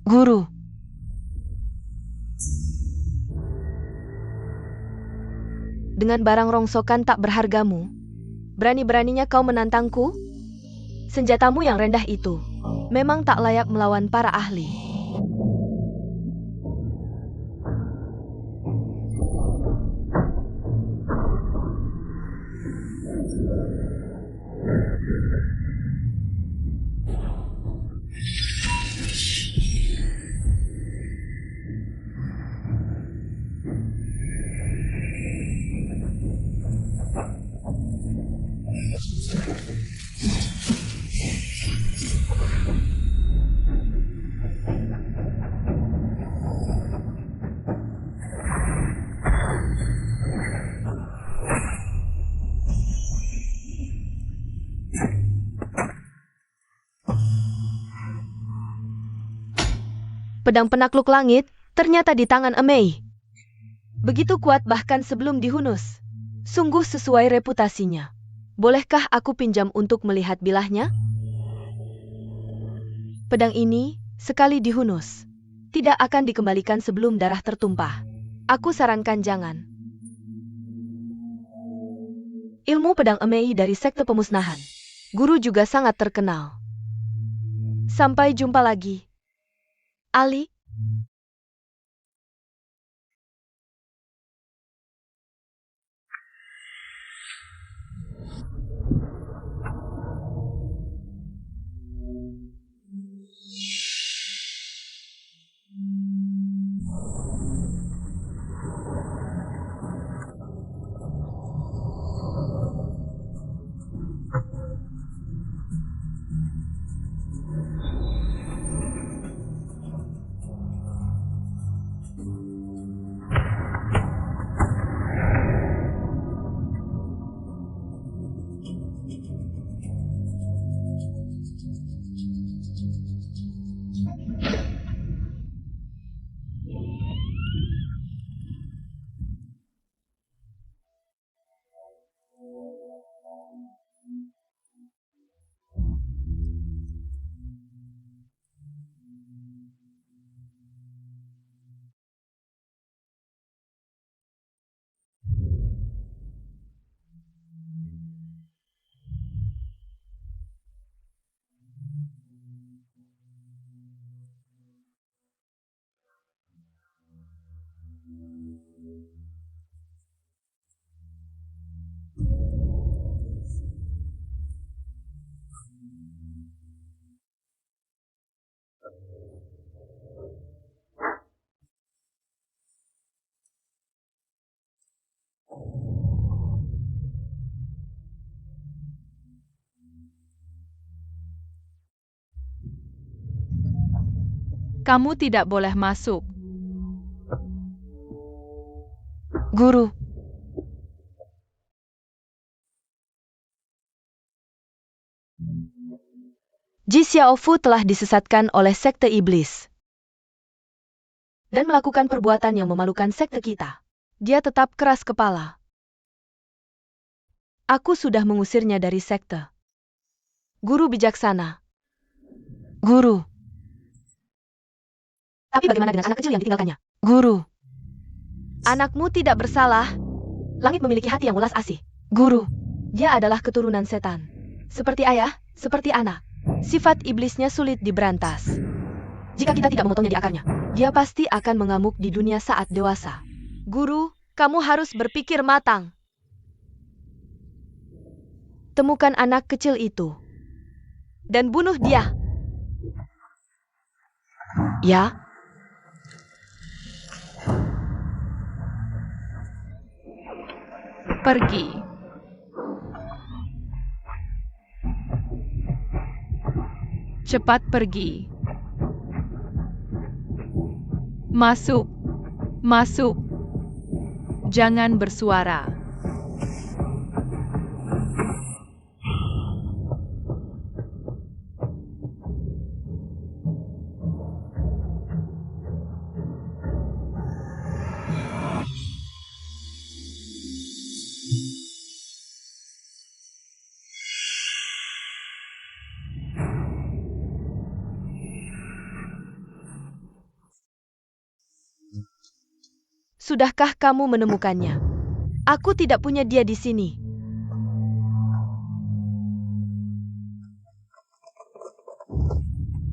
Guru, dengan barang rongsokan tak berhargamu, berani-beraninya kau menantangku? Senjatamu yang rendah itu memang tak layak melawan para ahli. Pedang penakluk langit ternyata di tangan Emei. Begitu kuat bahkan sebelum dihunus. Sungguh sesuai reputasinya. Bolehkah aku pinjam untuk melihat bilahnya? Pedang ini, sekali dihunus, tidak akan dikembalikan sebelum darah tertumpah. Aku sarankan jangan. Ilmu pedang Emei dari sekte pemusnahan. Guru juga sangat terkenal. Sampai jumpa lagi. Ali. Kamu tidak boleh masuk. Guru. Ji Xiaofu telah disesatkan oleh sekte iblis dan melakukan perbuatan yang memalukan sekte kita. Dia tetap keras kepala. Aku sudah mengusirnya dari sekte. Guru bijaksana. Guru. Tapi bagaimana dengan anak kecil yang ditinggalkannya? Guru. Anakmu tidak bersalah. Langit memiliki hati yang ulas asih. Guru. Dia adalah keturunan setan. Seperti ayah, seperti anak. Sifat iblisnya sulit diberantas. Jika kita tidak memotongnya di akarnya, dia pasti akan mengamuk di dunia saat dewasa. Guru, kamu harus berpikir matang. Temukan anak kecil itu dan bunuh dia. Ya. Pergi. Cepat pergi. Masuk. Masuk. Jangan bersuara. Sudahkah kamu menemukannya? Aku tidak punya dia di sini.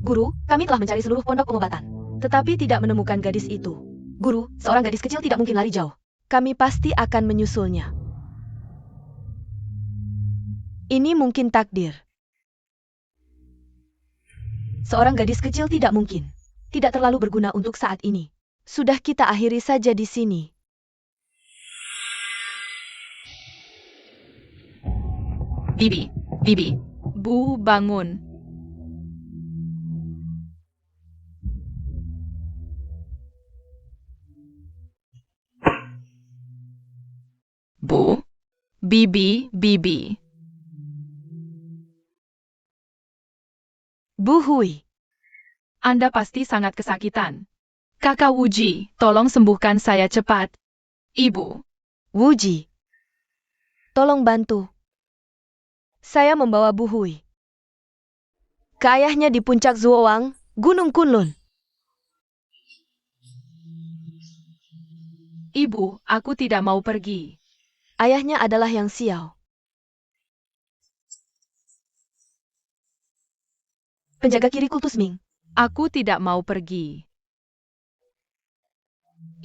Guru, kami telah mencari seluruh pondok pengobatan, tetapi tidak menemukan gadis itu. Guru, seorang gadis kecil tidak mungkin lari jauh. Kami pasti akan menyusulnya. Ini mungkin takdir. Seorang gadis kecil tidak mungkin. Tidak terlalu berguna untuk saat ini. Sudah kita akhiri saja di sini. Bibi, Bibi. Bu, bangun. Bu, Bibi, Bibi. Bu Hui, Anda pasti sangat kesakitan. Kakak Wuji, tolong sembuhkan saya cepat. Ibu, Wuji, tolong bantu. Saya membawa Bu Hui ke ayahnya di puncak Zuowang, Gunung Kunlun. Ibu, aku tidak mau pergi. Ayahnya adalah Yang Xiao, penjaga kiri kultus Ming. Aku tidak mau pergi.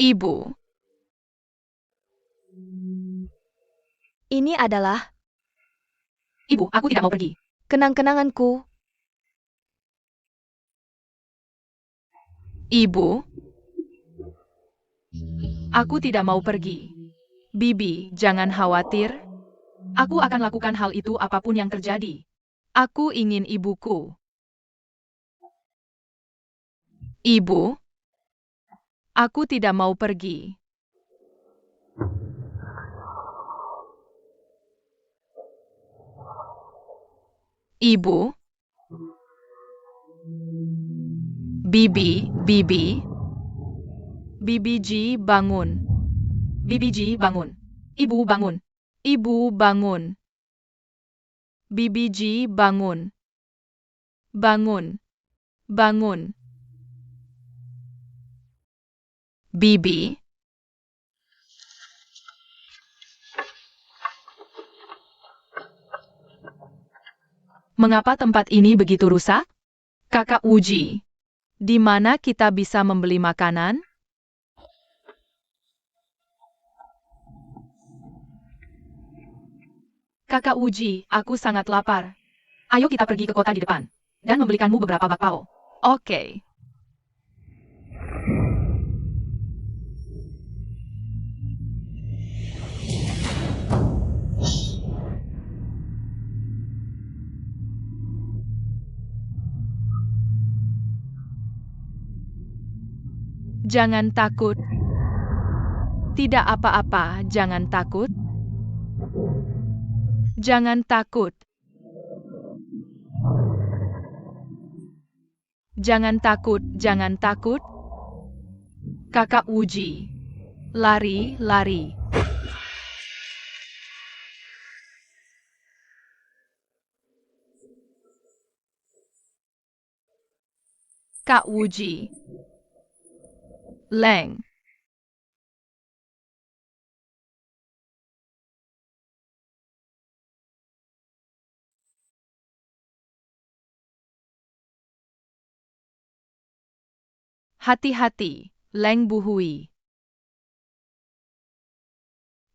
Ibu, Ini adalah Ibu, aku tidak mau pergi. kenang-kenanganku. Ibu, aku tidak mau pergi. Bibi, jangan khawatir. Aku akan lakukan hal itu apapun yang terjadi. Aku ingin ibuku. Ibu, aku tidak mau pergi. Ibu, Bibi, Bibi. Bibi Ji, bangun. Bibi Ji, bangun. Ibu, bangun. Ibu, bangun. Bibi Ji, bangun. Bangun. Bangun. Bibi. Mengapa tempat ini begitu rusak? Kakak Wuji, di mana kita bisa membeli makanan? Kakak Wuji, aku sangat lapar. Ayo kita pergi ke kota di depan dan membelikanmu beberapa bakpao. Oke. Jangan takut. Tidak apa-apa, jangan takut. Jangan takut. Jangan takut, jangan takut. Kakak Wuji. Lari, lari. Kak Wuji. Leng. Hati-hati, Leng Buhui.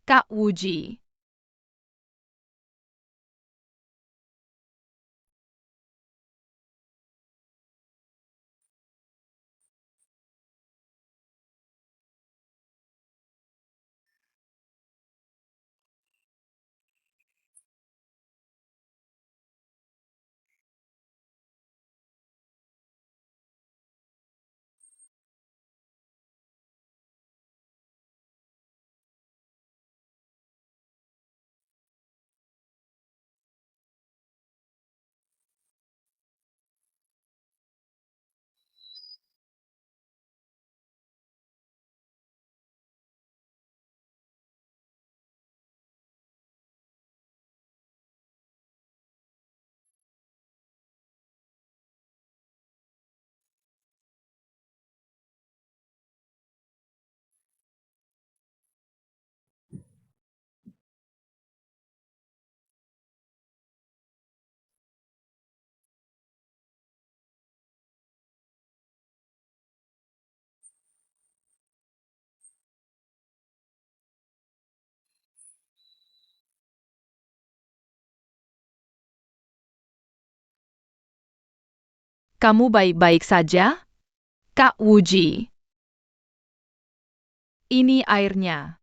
Kak Wuji. kamu baik-baik saja? Kak Wuji. Ini airnya.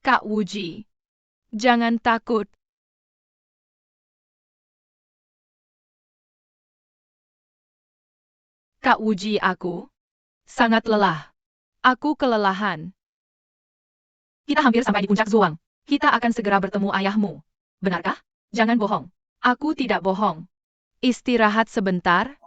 Kak Wuji, jangan takut. Kak Wuji, aku sangat lelah. Aku kelelahan. Kita hampir sampai di puncak Zuang. Kita akan segera bertemu ayahmu. Benarkah? Jangan bohong. Aku tidak bohong. Istirahat sebentar.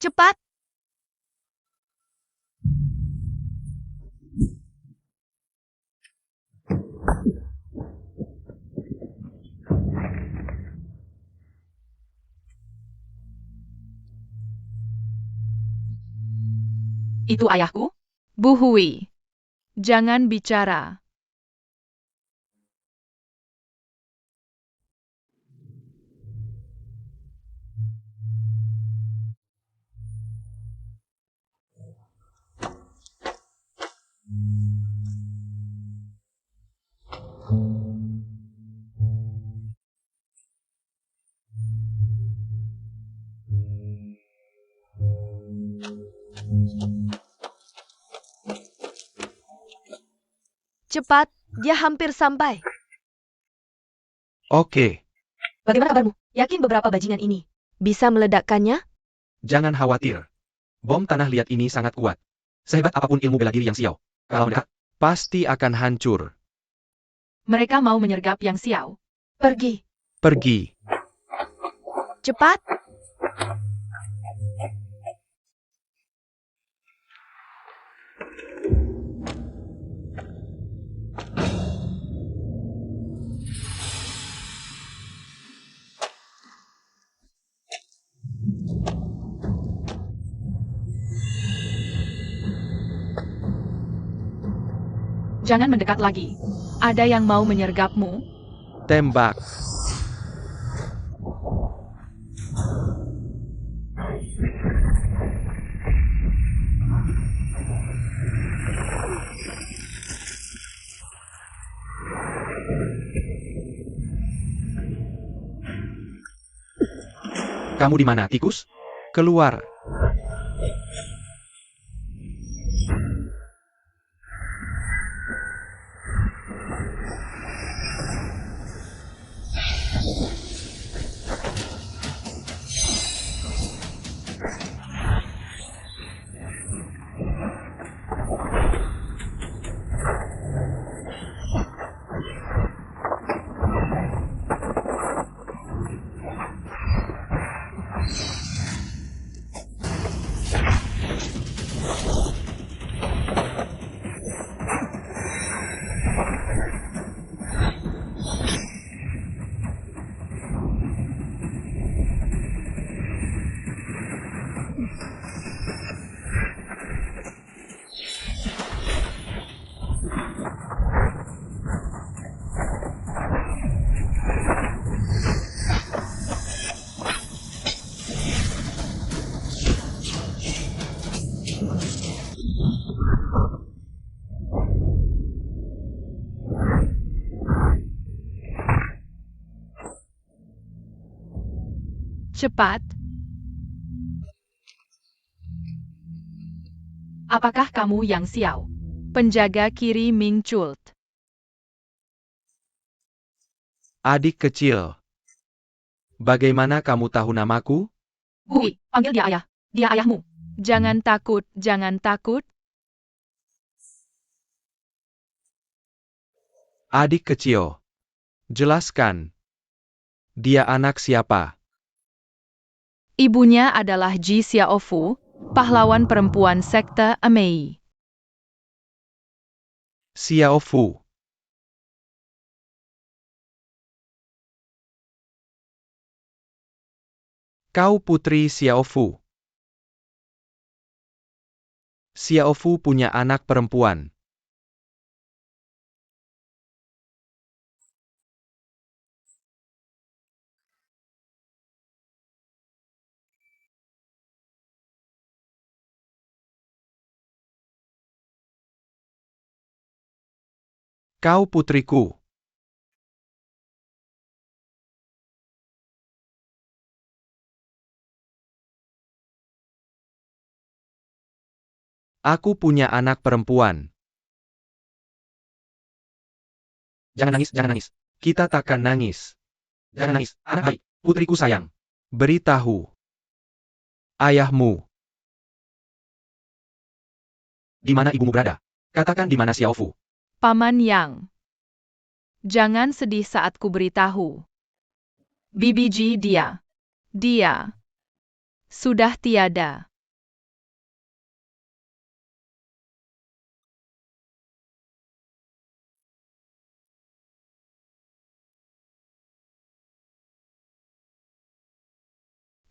Cepat! Itu ayahku? Bu Hui, jangan bicara. Cepat, dia hampir sampai. Oke, Bagaimana kabarmu? Yakin beberapa bajingan ini bisa meledakkannya? jangan khawatir. Bom tanah liat ini sangat kuat. Sehebat apapun ilmu bela diri Yang Xiao, kalau mendekat, pasti akan hancur. Mereka mau menyergap Yang Xiao. Pergi. Pergi. Cepat! Jangan mendekat lagi. Ada yang mau menyergapmu. Tembak. Kamu di mana, tikus? Keluar. Cepat. Apakah kamu Yang Xiao? Penjaga kiri Ming Chult. Adik kecil. Bagaimana kamu tahu namaku? Hui, panggil dia ayah. Dia ayahmu. Jangan takut, jangan takut. Adik kecil. Jelaskan. Dia anak siapa? Ibunya adalah Ji Xiaofu, pahlawan perempuan sekte Amei. Xiao Fu. Kau putri Xiaofu. Xiaofu punya anak perempuan. Kau putriku. Aku punya anak perempuan. Jangan nangis, jangan nangis. Kita takkan nangis. Jangan nangis, anak baik, putriku sayang. Beritahu ayahmu. Di mana ibumu berada? Katakan di mana Xiaofu. Paman Yang. Jangan sedih saat ku beritahu. Bibi Ji dia. Dia. Sudah tiada.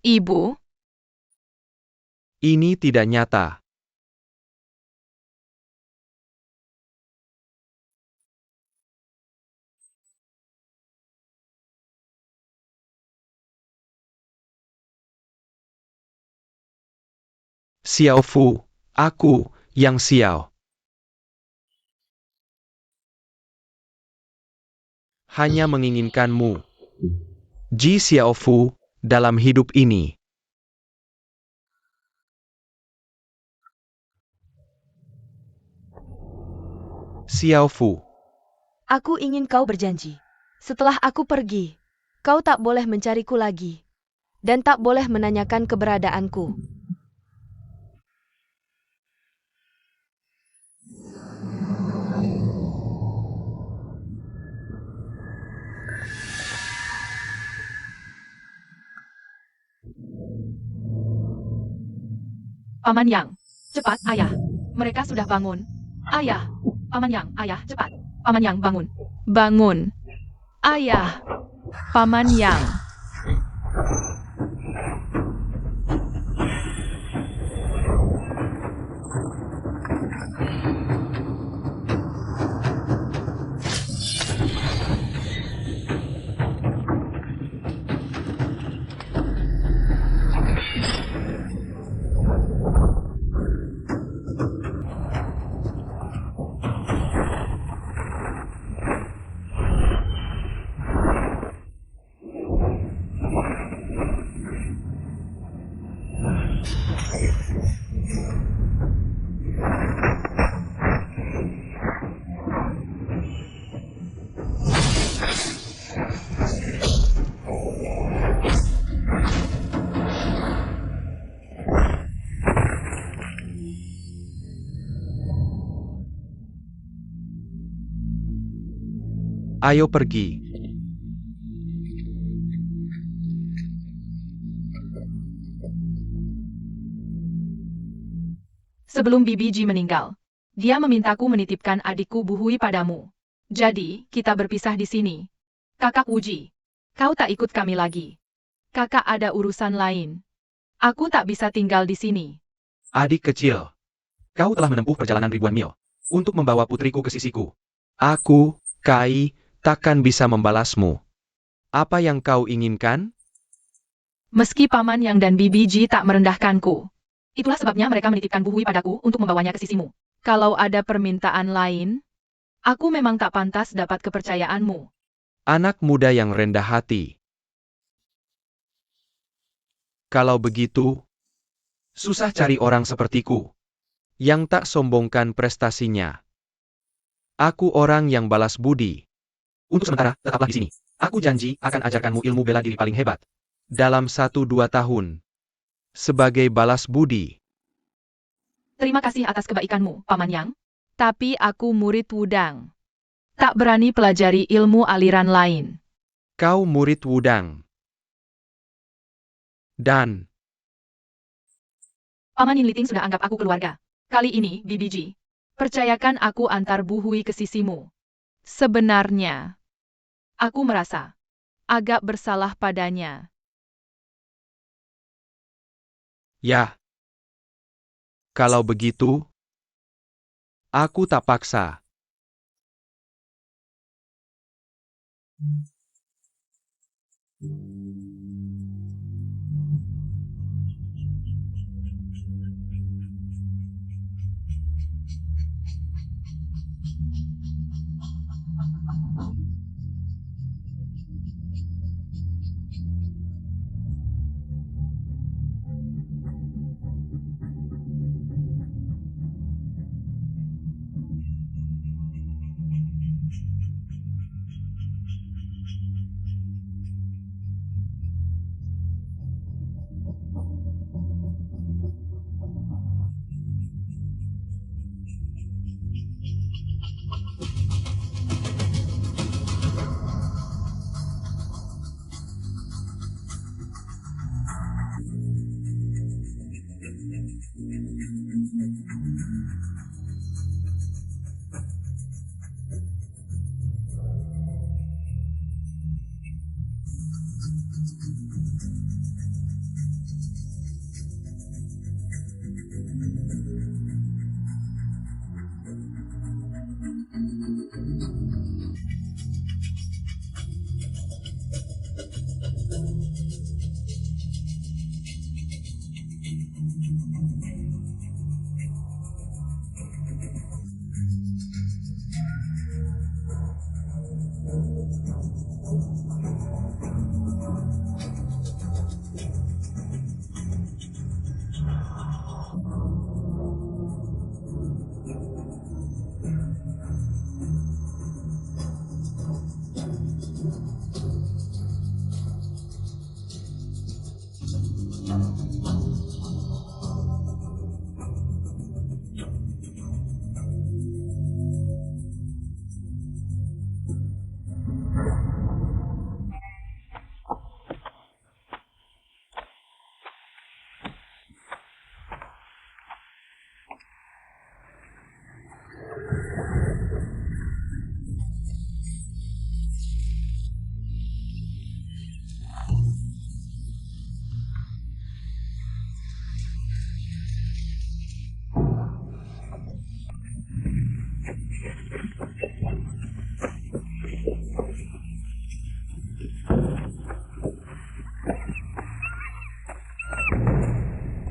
Ibu. Ini tidak nyata. Xiaofu, aku yang Xiao. Hanya menginginkanmu. Ji Xiaofu, dalam hidup ini. Xiaofu. Aku ingin kau berjanji. Setelah aku pergi, kau tak boleh mencariku lagi. Dan tak boleh menanyakan keberadaanku. Paman Yang. Cepat, ayah. Mereka sudah bangun. Ayah. Paman Yang, ayah, cepat. Paman Yang, bangun. Bangun. Ayah. Paman Yang. Ayo pergi. Sebelum Bibi Ji meninggal, dia memintaku menitipkan adikku Bu Hui padamu. Jadi, kita berpisah di sini. Kakak Wuji, kau tak ikut kami lagi. Kakak ada urusan lain. Aku tak bisa tinggal di sini. Adik kecil. Kau telah menempuh perjalanan ribuan mil untuk membawa putriku ke sisiku. Aku, Kai, takkan bisa membalasmu. Apa yang kau inginkan? Meski Paman Yang dan Bibi Ji tak merendahkanku. Itulah sebabnya mereka menitipkan Bu Hui padaku untuk membawanya ke sisimu. Kalau ada permintaan lain, aku memang tak pantas dapat kepercayaanmu. Anak muda yang rendah hati. Kalau begitu, susah cari orang sepertiku yang tak sombongkan prestasinya. Aku orang yang balas budi. Untuk sementara, tetaplah di sini. Aku janji akan ajarkanmu ilmu bela diri paling hebat. Dalam 1-2 tahun. Sebagai balas budi. Terima kasih atas kebaikanmu, Paman Yang. Tapi aku murid Wudang. Tak berani pelajari ilmu aliran lain. Kau murid Wudang. Dan Paman Yin Liting sudah anggap aku keluarga. Kali ini, Bibi Ji, percayakan aku antar Bu Hui ke sisimu. Sebenarnya, aku merasa agak bersalah padanya. Ya. Kalau begitu, aku tak paksa.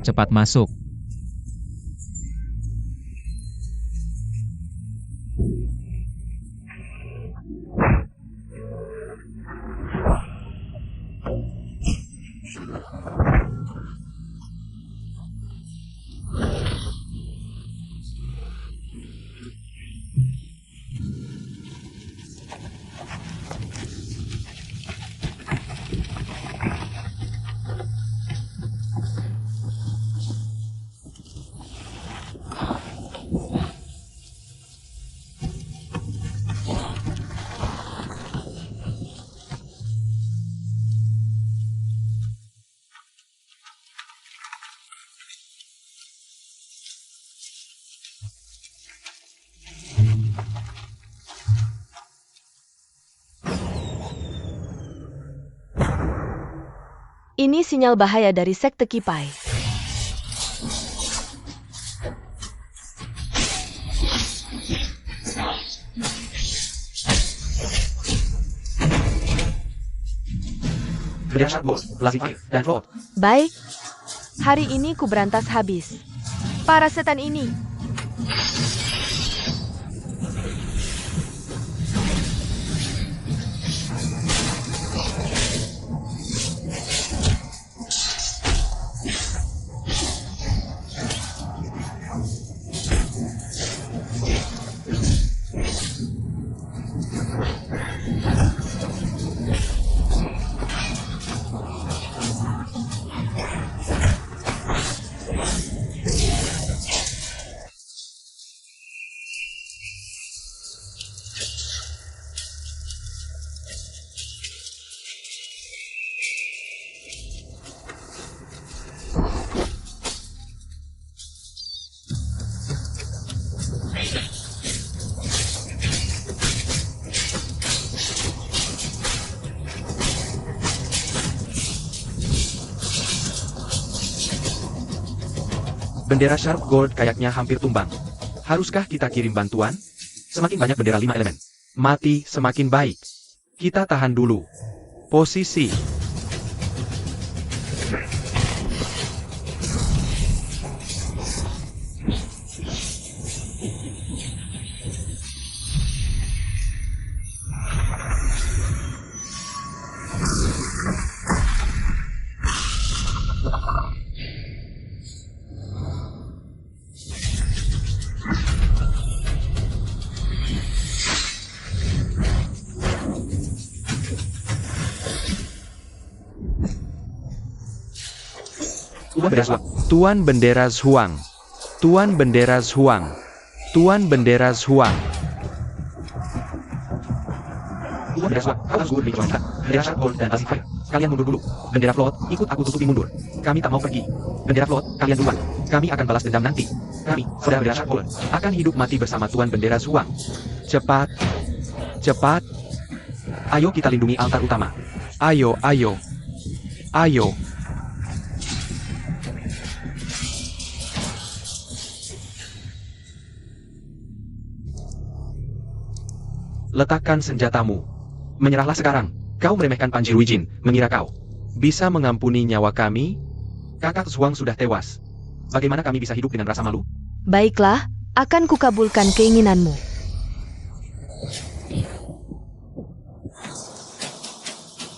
Cepat masuk. Ini sinyal bahaya dari sekte Kipai. Baik, hari ini ku berantas habis. Para setan ini. Bendera Sharp Gold kayaknya hampir tumbang. Haruskah kita kirim bantuan? Semakin banyak bendera 5 elemen mati, semakin baik. Kita tahan dulu. Posisi. Tuan Bendera Zhuang. Tuan Bendera Zhuang. Tuan Bendera Zhuang. Tuan Bendera Zhuang, kau harus gugur di wanita. Bendera Sharp Gold dan Basic Fire. Kalian mundur dulu. Bendera Float, ikut aku tutupi mundur. Kami tak mau pergi. Bendera Float, kalian duluan. Kami akan balas dendam nanti. Kami, saudara Bendera Sharp Gold, akan hidup mati bersama Tuan Bendera Zhuang. Cepat. Cepat. Ayo kita lindungi altar utama. Ayo, ayo. Ayo. Letakkan senjatamu. Menyerahlah sekarang. Kau meremehkan Panji Ruijin, mengira kau bisa mengampuni nyawa kami? Kakak Zhuang sudah tewas. Bagaimana kami bisa hidup dengan rasa malu? Baiklah, akan kukabulkan keinginanmu.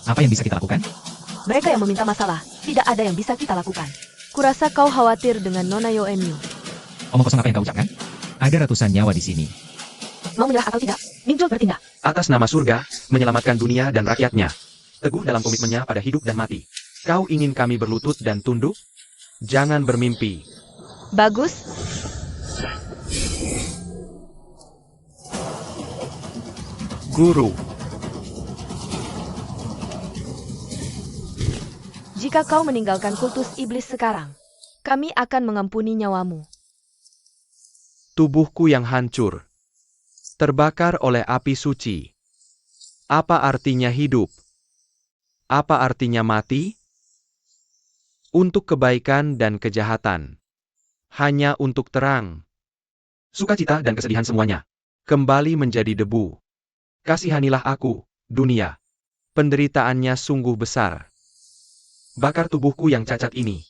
Apa yang bisa kita lakukan? Mereka yang meminta masalah, tidak ada yang bisa kita lakukan. Kurasa kau khawatir dengan Nona Yoemiu. Omong kosong apa yang kau ucapkan? Ada ratusan nyawa di sini. Mau menyerah atau tidak? Minjol bertindak. Atas nama surga, menyelamatkan dunia dan rakyatnya. Teguh dalam komitmennya pada hidup dan mati. Kau ingin kami berlutut dan tunduk? Jangan bermimpi. Bagus. Guru. Jika kau meninggalkan kultus iblis sekarang, kami akan mengampuni nyawamu. Tubuhku yang hancur. Terbakar oleh api suci. Apa artinya hidup? Apa artinya mati? Untuk kebaikan dan kejahatan. Hanya untuk terang. Sukacita dan kesedihan semuanya. Kembali menjadi debu. Kasihanilah aku, dunia. Penderitaannya sungguh besar. Bakar tubuhku yang cacat ini.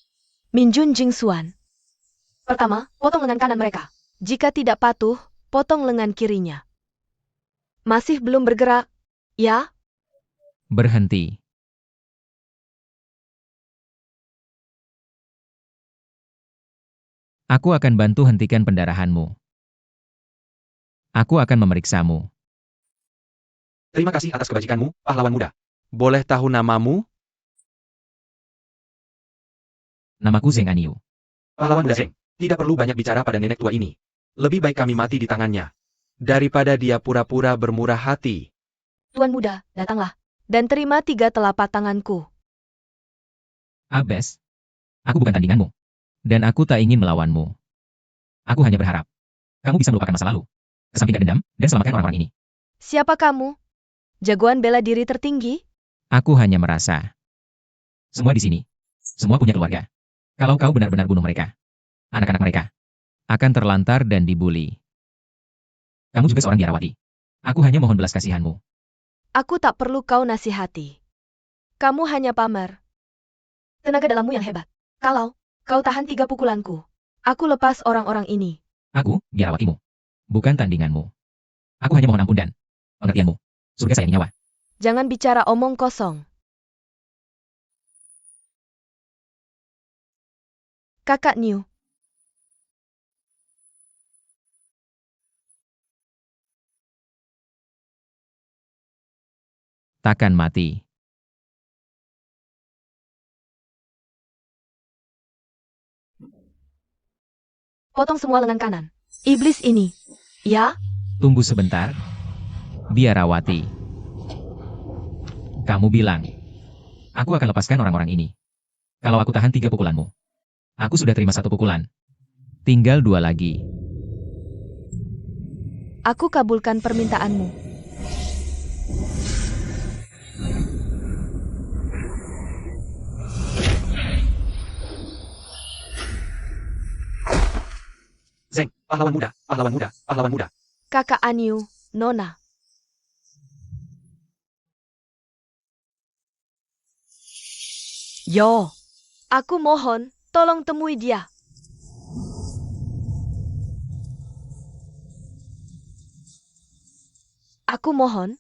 Minjun Jingxuan. Pertama, potong lengan kanan mereka. Jika tidak patuh, potong lengan kirinya. Masih belum bergerak, ya? Berhenti. Aku akan bantu hentikan pendarahanmu. Aku akan memeriksamu. Terima kasih atas kebajikanmu, pahlawan muda. Boleh tahu namamu? Namaku Zheng Aniu. Pahlawan muda Zheng. Tidak perlu banyak bicara pada nenek tua ini. Lebih baik kami mati di tangannya. Daripada dia pura-pura bermurah hati. Tuan muda, datanglah. Dan terima 3 telapak tanganku. Abes. Aku bukan tandinganmu. Dan aku tak ingin melawanmu. Aku hanya berharap kamu bisa melupakan masa lalu. Kesampingkan dendam, dan selamatkan orang-orang ini. Siapa kamu? Jagoan bela diri tertinggi? Aku hanya merasa. Semua di sini. Semua punya keluarga. Kalau kau benar-benar bunuh mereka, anak-anak mereka akan terlantar dan dibuli. Kamu juga seorang biarawati. Aku hanya mohon belas kasihanmu. Aku tak perlu kau nasihati. Kamu hanya pamer tenaga dalammu yang hebat. Kalau kau tahan 3 pukulanku, aku lepas orang-orang ini. Aku, biarawatimu. Bukan tandinganmu. Aku hanya mohon ampun dan pengertianmu. Surga sayang nyawa. Jangan bicara omong kosong. Kakak Niu. Takkan mati. Potong semua lengan kanan. Iblis ini. Ya? Tunggu sebentar. Biarawati. Kamu bilang, aku akan lepaskan orang-orang ini. Kalau aku tahan 3 pukulanmu. Aku sudah terima 1 pukulan. Tinggal 2 lagi. Aku kabulkan permintaanmu. Pahlawan muda, pahlawan muda, pahlawan muda. Kakak Anyu, Nona. Yo, aku mohon, tolong temui dia. Aku mohon.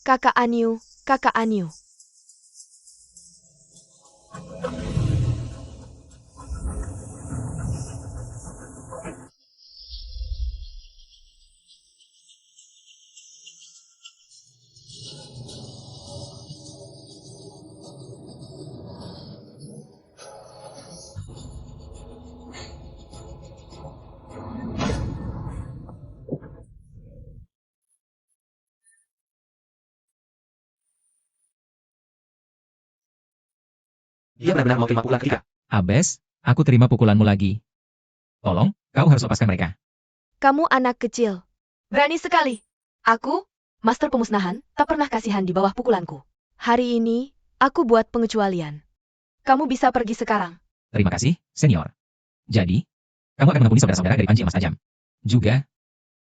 Kakak Anyu, Kakak Anyu. Dia benar-benar mau terima pukulan ketiga. Abes, aku terima pukulanmu lagi. Tolong, kau harus lepaskan mereka. Kamu anak kecil. Berani sekali. Aku, Master Pemusnahan, tak pernah kasihan di bawah pukulanku. Hari ini, aku buat pengecualian. Kamu bisa pergi sekarang. Terima kasih, senior. Jadi, kamu akan mengampuni saudara-saudara dari Panji Emas Tajam. Juga,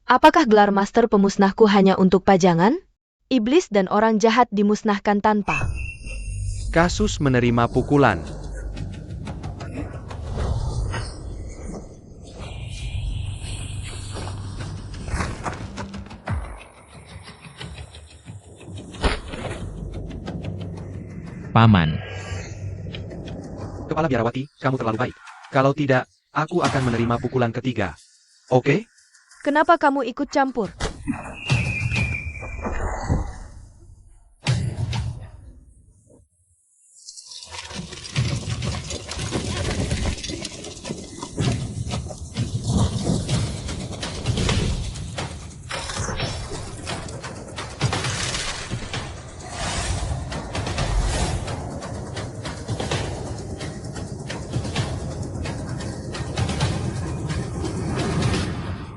Apakah gelar Master Pemusnahku hanya untuk pajangan? Iblis dan orang jahat dimusnahkan tanpa. Kasus menerima pukulan. Paman. Kepala biarawati, kamu terlalu baik. Kalau tidak, aku akan menerima pukulan ketiga. Oke? Kenapa kamu ikut campur?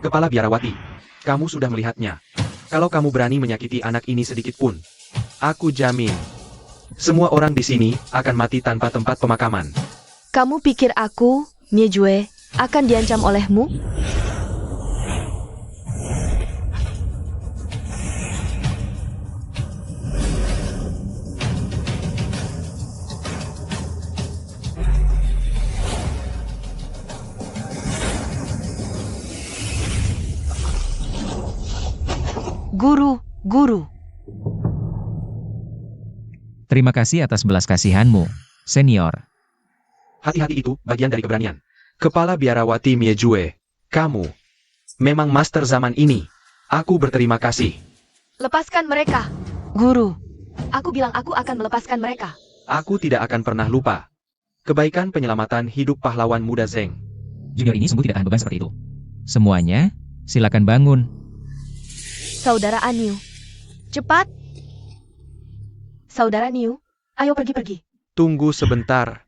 Kepala biarawati, kamu sudah melihatnya. Kalau kamu berani menyakiti anak ini sedikit pun, aku jamin, semua orang di sini akan mati tanpa tempat pemakaman. Kamu pikir aku, Miejue, akan diancam olehmu? Guru. Terima kasih atas belas kasihanmu, senior. Hati-hati itu bagian dari keberanian. Kepala biarawati Miejue, kamu memang master zaman ini. Aku berterima kasih. Lepaskan mereka. Guru, aku bilang aku akan melepaskan mereka. Aku tidak akan pernah lupa kebaikan penyelamatan hidup pahlawan muda Zeng. Junior ini sungguh tidak tahan beban seperti itu. Semuanya, silakan bangun. Saudara Anyu. Cepat. Saudara Niu, ayo pergi-pergi. Tunggu sebentar.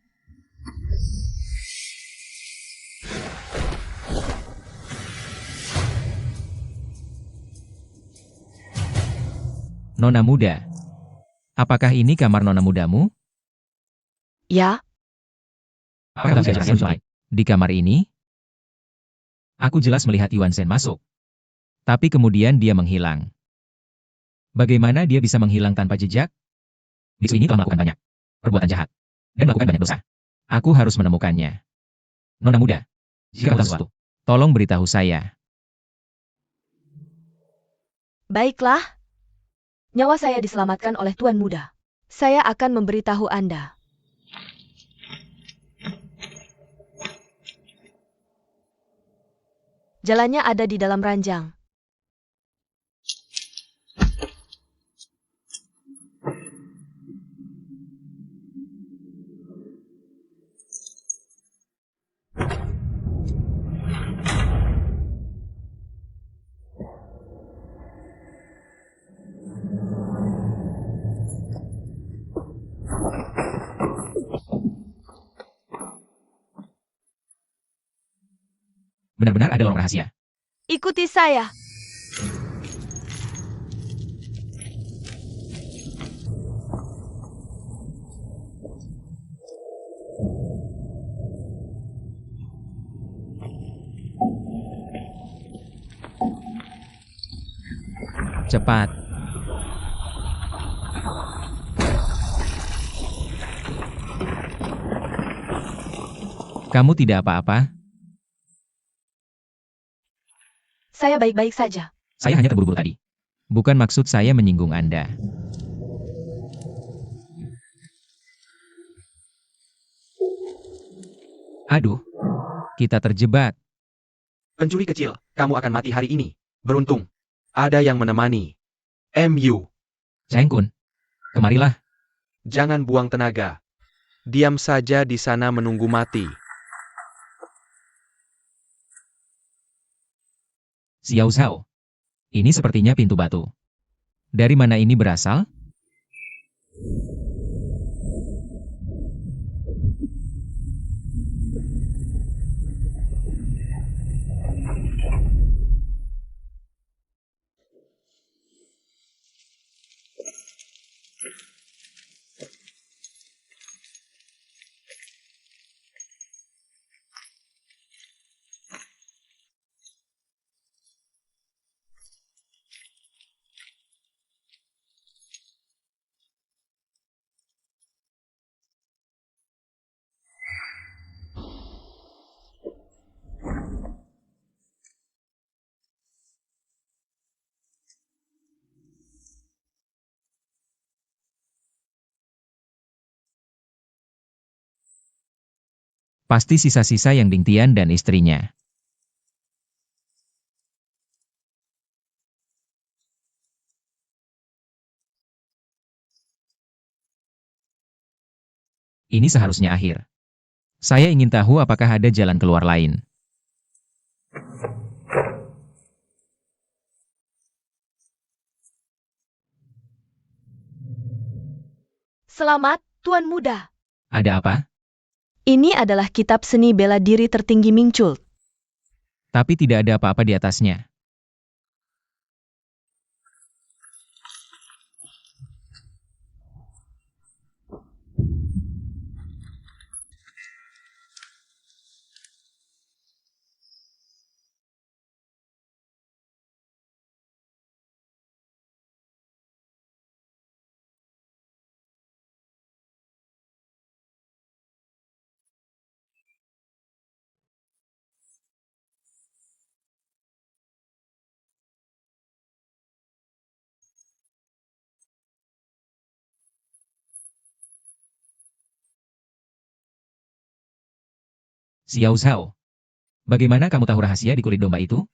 Nona muda. Apakah ini kamar nona mudamu? Ya, Apakah bisa jelaskan soal di kamar ini? Aku jelas melihat Yuan Shen masuk. Tapi kemudian dia menghilang. Bagaimana dia bisa menghilang tanpa jejak? Bisu ini telah melakukan banyak perbuatan jahat dan melakukan banyak dosa. Aku harus menemukannya. Nona muda, jika kamu tahu sesuatu, tolong beritahu saya. baiklah. Nyawa saya diselamatkan oleh Tuan Muda. Saya akan memberitahu Anda. Jalannya ada di dalam ranjang. Benar-benar ada lorong rahasia. Ikuti saya. Cepat. Kamu tidak apa-apa? Saya baik-baik saja. Saya hanya terburu-buru tadi. Bukan maksud saya menyinggung Anda. Aduh, kita terjebak. Pencuri kecil, kamu akan mati hari ini. Beruntung. Ada yang menemani. MU. Cheng Kun, kemarilah. Jangan buang tenaga. Diam saja di sana menunggu mati. Xiao Zhao. Ini sepertinya pintu batu. Dari mana ini berasal? Pasti sisa-sisa Yang Dingtian dan istrinya. Ini seharusnya akhir. Saya ingin tahu apakah ada jalan keluar lain. Selamat, Tuan Muda. Ada apa? Ini adalah kitab seni bela diri tertinggi Mingchul. Tapi tidak ada apa-apa di atasnya. Xiao Zhao. Bagaimana kamu tahu rahasia di kulit domba itu?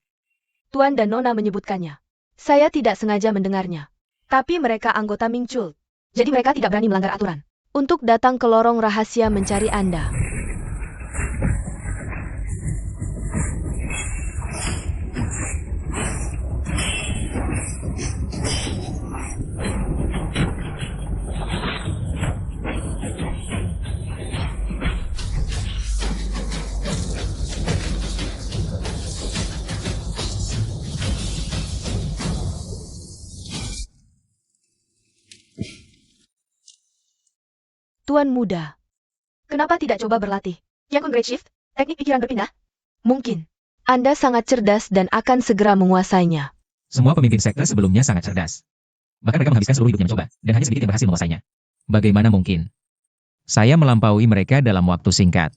Tuan dan Nona menyebutkannya. Saya tidak sengaja mendengarnya. Tapi mereka anggota Mingchul. Jadi mereka tidak berani melanggar aturan. Untuk datang ke lorong rahasia mencari Anda. Tuan Muda. Kenapa tidak coba berlatih? Yang Great Shift, teknik pikiran berpindah? Mungkin. Anda sangat cerdas dan akan segera menguasainya. Semua pemimpin sekte sebelumnya sangat cerdas. Bahkan mereka menghabiskan seluruh hidupnya mencoba, dan hanya sedikit yang berhasil menguasainya. Bagaimana mungkin? Saya melampaui mereka dalam waktu singkat.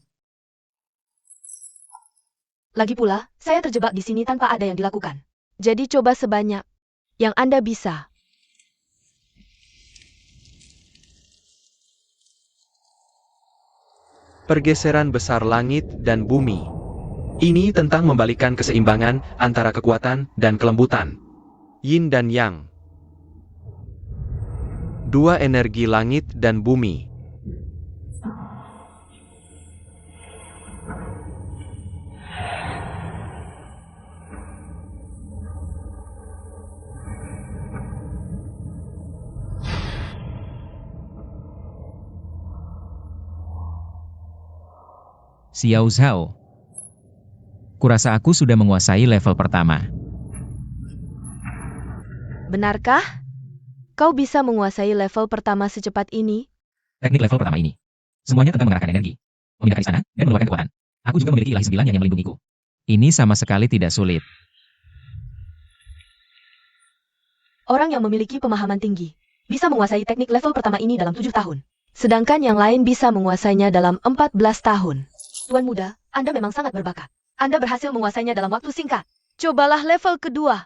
Lagi pula, saya terjebak di sini tanpa ada yang dilakukan. Jadi coba sebanyak yang Anda bisa. Pergeseran besar langit dan bumi. Ini tentang membalikkan keseimbangan antara kekuatan dan kelembutan. Yin dan Yang. Dua energi langit dan bumi. Xiao Zhao. Kurasa aku sudah menguasai level pertama. Benarkah? Kau bisa menguasai level pertama secepat ini? Teknik level pertama ini. Semuanya tentang mengarahkan energi, memindahkan istana, dan mengeluarkan kekuatan. Aku juga memiliki ilahi 9 yang melindungiku. Ini sama sekali tidak sulit. Orang yang memiliki pemahaman tinggi bisa menguasai teknik level pertama ini dalam 7 tahun. Sedangkan yang lain bisa menguasainya dalam 14 tahun. Tuan muda, Anda memang sangat berbakat. Anda berhasil menguasainya dalam waktu singkat. Cobalah level kedua.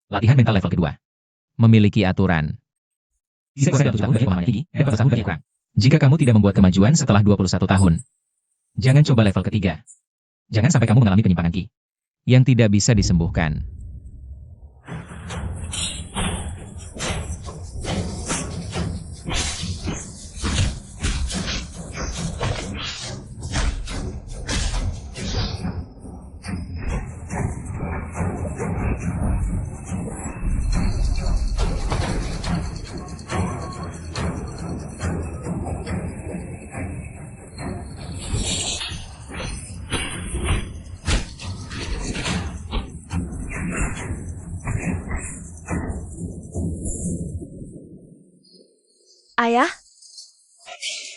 Latihan mental level kedua. Memiliki aturan. Bisa dikuasai dalam 7 tahun bagi pemahaman yang tinggi, dan 14 tahun bagi yang kurang. Jika kamu tidak membuat kemajuan setelah 21 tahun, jangan coba level ketiga. Jangan sampai kamu mengalami penyimpangan ki yang tidak bisa disembuhkan. Ayah?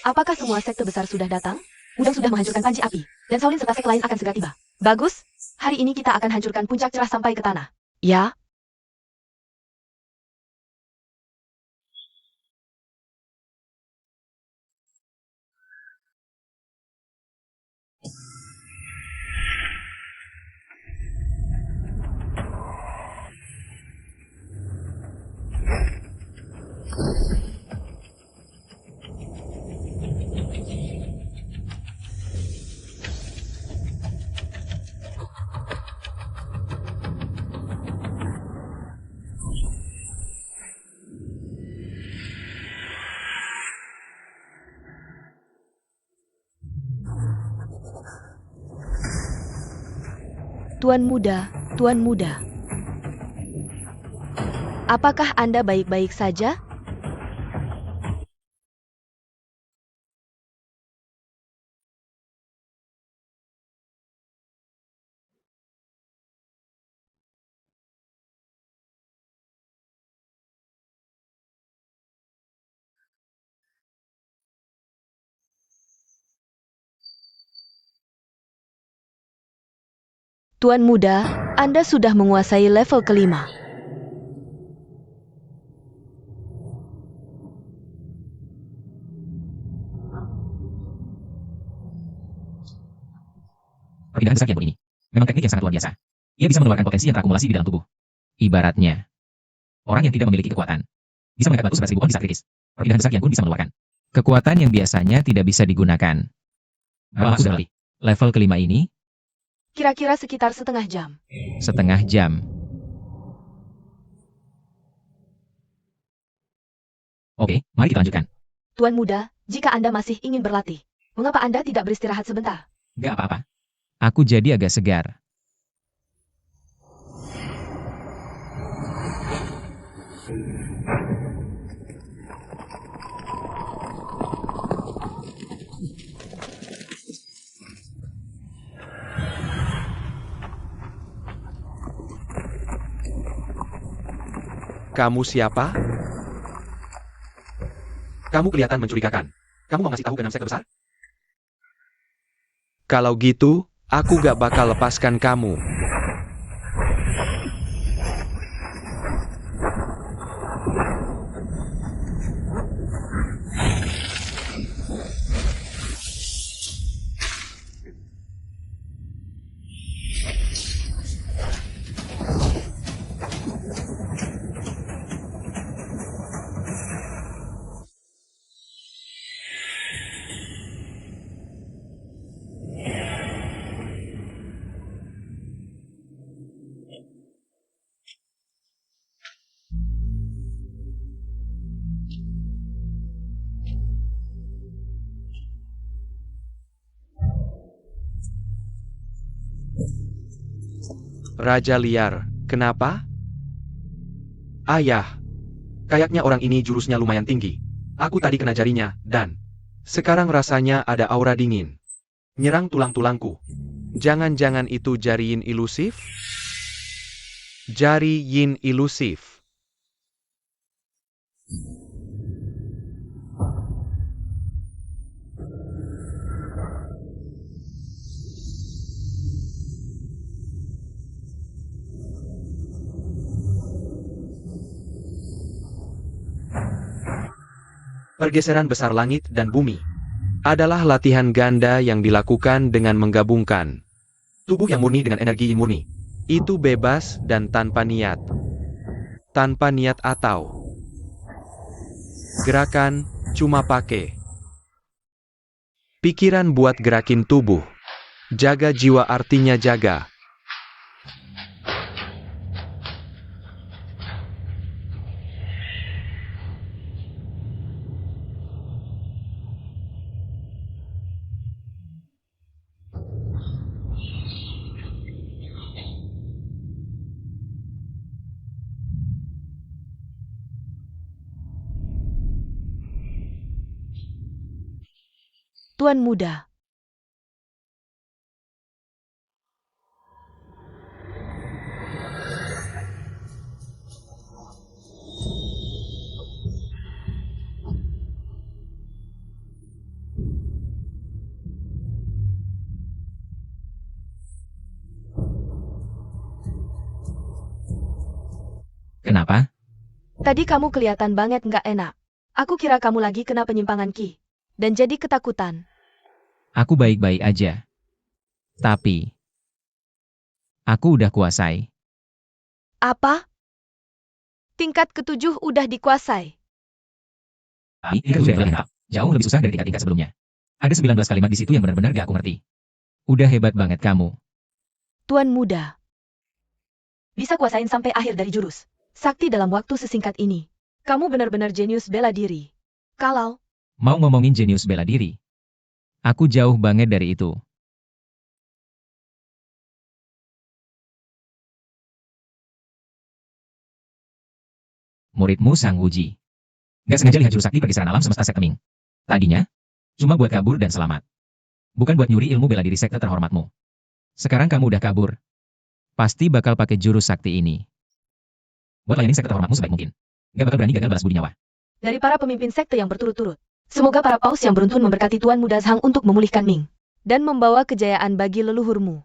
Apakah semua sekte besar sudah datang? Udang sudah menghancurkan panci api, dan Shaolin serta sekte lain akan segera tiba. Bagus, hari ini kita akan hancurkan puncak cerah sampai ke tanah. Ya? Tuan muda, Tuan muda. Apakah Anda baik-baik saja? Tuan muda, Anda sudah menguasai level kelima. Perpindahan besar Qianpun ini memang teknik yang sangat luar biasa. Ia bisa mengeluarkan potensi yang terakumulasi di dalam tubuh. Ibaratnya, orang yang tidak memiliki kekuatan bisa mengangkat batu seberat 1000 pon di saat kritis. Perpindahan besar Qianpun bisa mengeluarkan kekuatan yang biasanya tidak bisa digunakan. Berapa lama sudah melatih level kelima ini? Kira-kira sekitar setengah jam. Setengah jam. Oke, mari kita lanjutkan. Tuan muda, jika Anda masih ingin berlatih, mengapa Anda tidak beristirahat sebentar? Gak apa-apa. Aku jadi agak segar. Kamu siapa? Kamu kelihatan mencurigakan. Kamu mau ngasih tahu ke 6 sekte besar? Kalau gitu, aku gak bakal lepaskan kamu. Raja liar, kenapa? Ayah, kayaknya orang ini jurusnya lumayan tinggi. Aku tadi kena jarinya, dan sekarang rasanya ada aura dingin. Nyerang tulang-tulangku. Jangan-jangan itu jari yin ilusif? Jari yin ilusif. Pergeseran besar langit dan bumi adalah latihan ganda yang dilakukan dengan menggabungkan tubuh yang murni dengan energi yin murni. Itu bebas dan tanpa niat. Tanpa niat atau gerakan, cuma pakai pikiran buat gerakin tubuh. Jaga jiwa artinya jaga. Tuan Muda. Kenapa? Tadi kamu kelihatan banget nggak enak. Aku kira kamu lagi kena penyimpangan Ki. Dan jadi ketakutan. Aku baik-baik aja. Tapi, aku udah kuasai. Apa? Tingkat ke-7 udah dikuasai. Ini kan sudah lengkap. Jauh lebih susah dari tingkat-tingkat sebelumnya. Ada 19 kalimat di situ yang benar-benar gak aku ngerti. Udah hebat banget kamu. Tuan Muda. Bisa kuasain sampai akhir dari jurus sakti dalam waktu sesingkat ini. Kamu benar-benar jenius bela diri. Kalau Mau ngomongin jenius bela diri? Aku jauh banget dari itu. Muridmu Sang Wuji. Gak sengaja lihat jurus sakti pergeseran alam semesta sekte Ming. Tadinya, cuma buat kabur dan selamat. Bukan buat nyuri ilmu bela diri sekte terhormatmu. Sekarang kamu udah kabur. Pasti bakal pakai jurus sakti ini. Buat layanin sekte terhormatmu sebaik mungkin. Gak bakal berani gagal balas budi nyawa. dari para pemimpin sekte yang berturut-turut, semoga para paus yang beruntun memberkati Tuan Muda Zhang untuk memulihkan Ming. Dan membawa kejayaan bagi leluhurmu.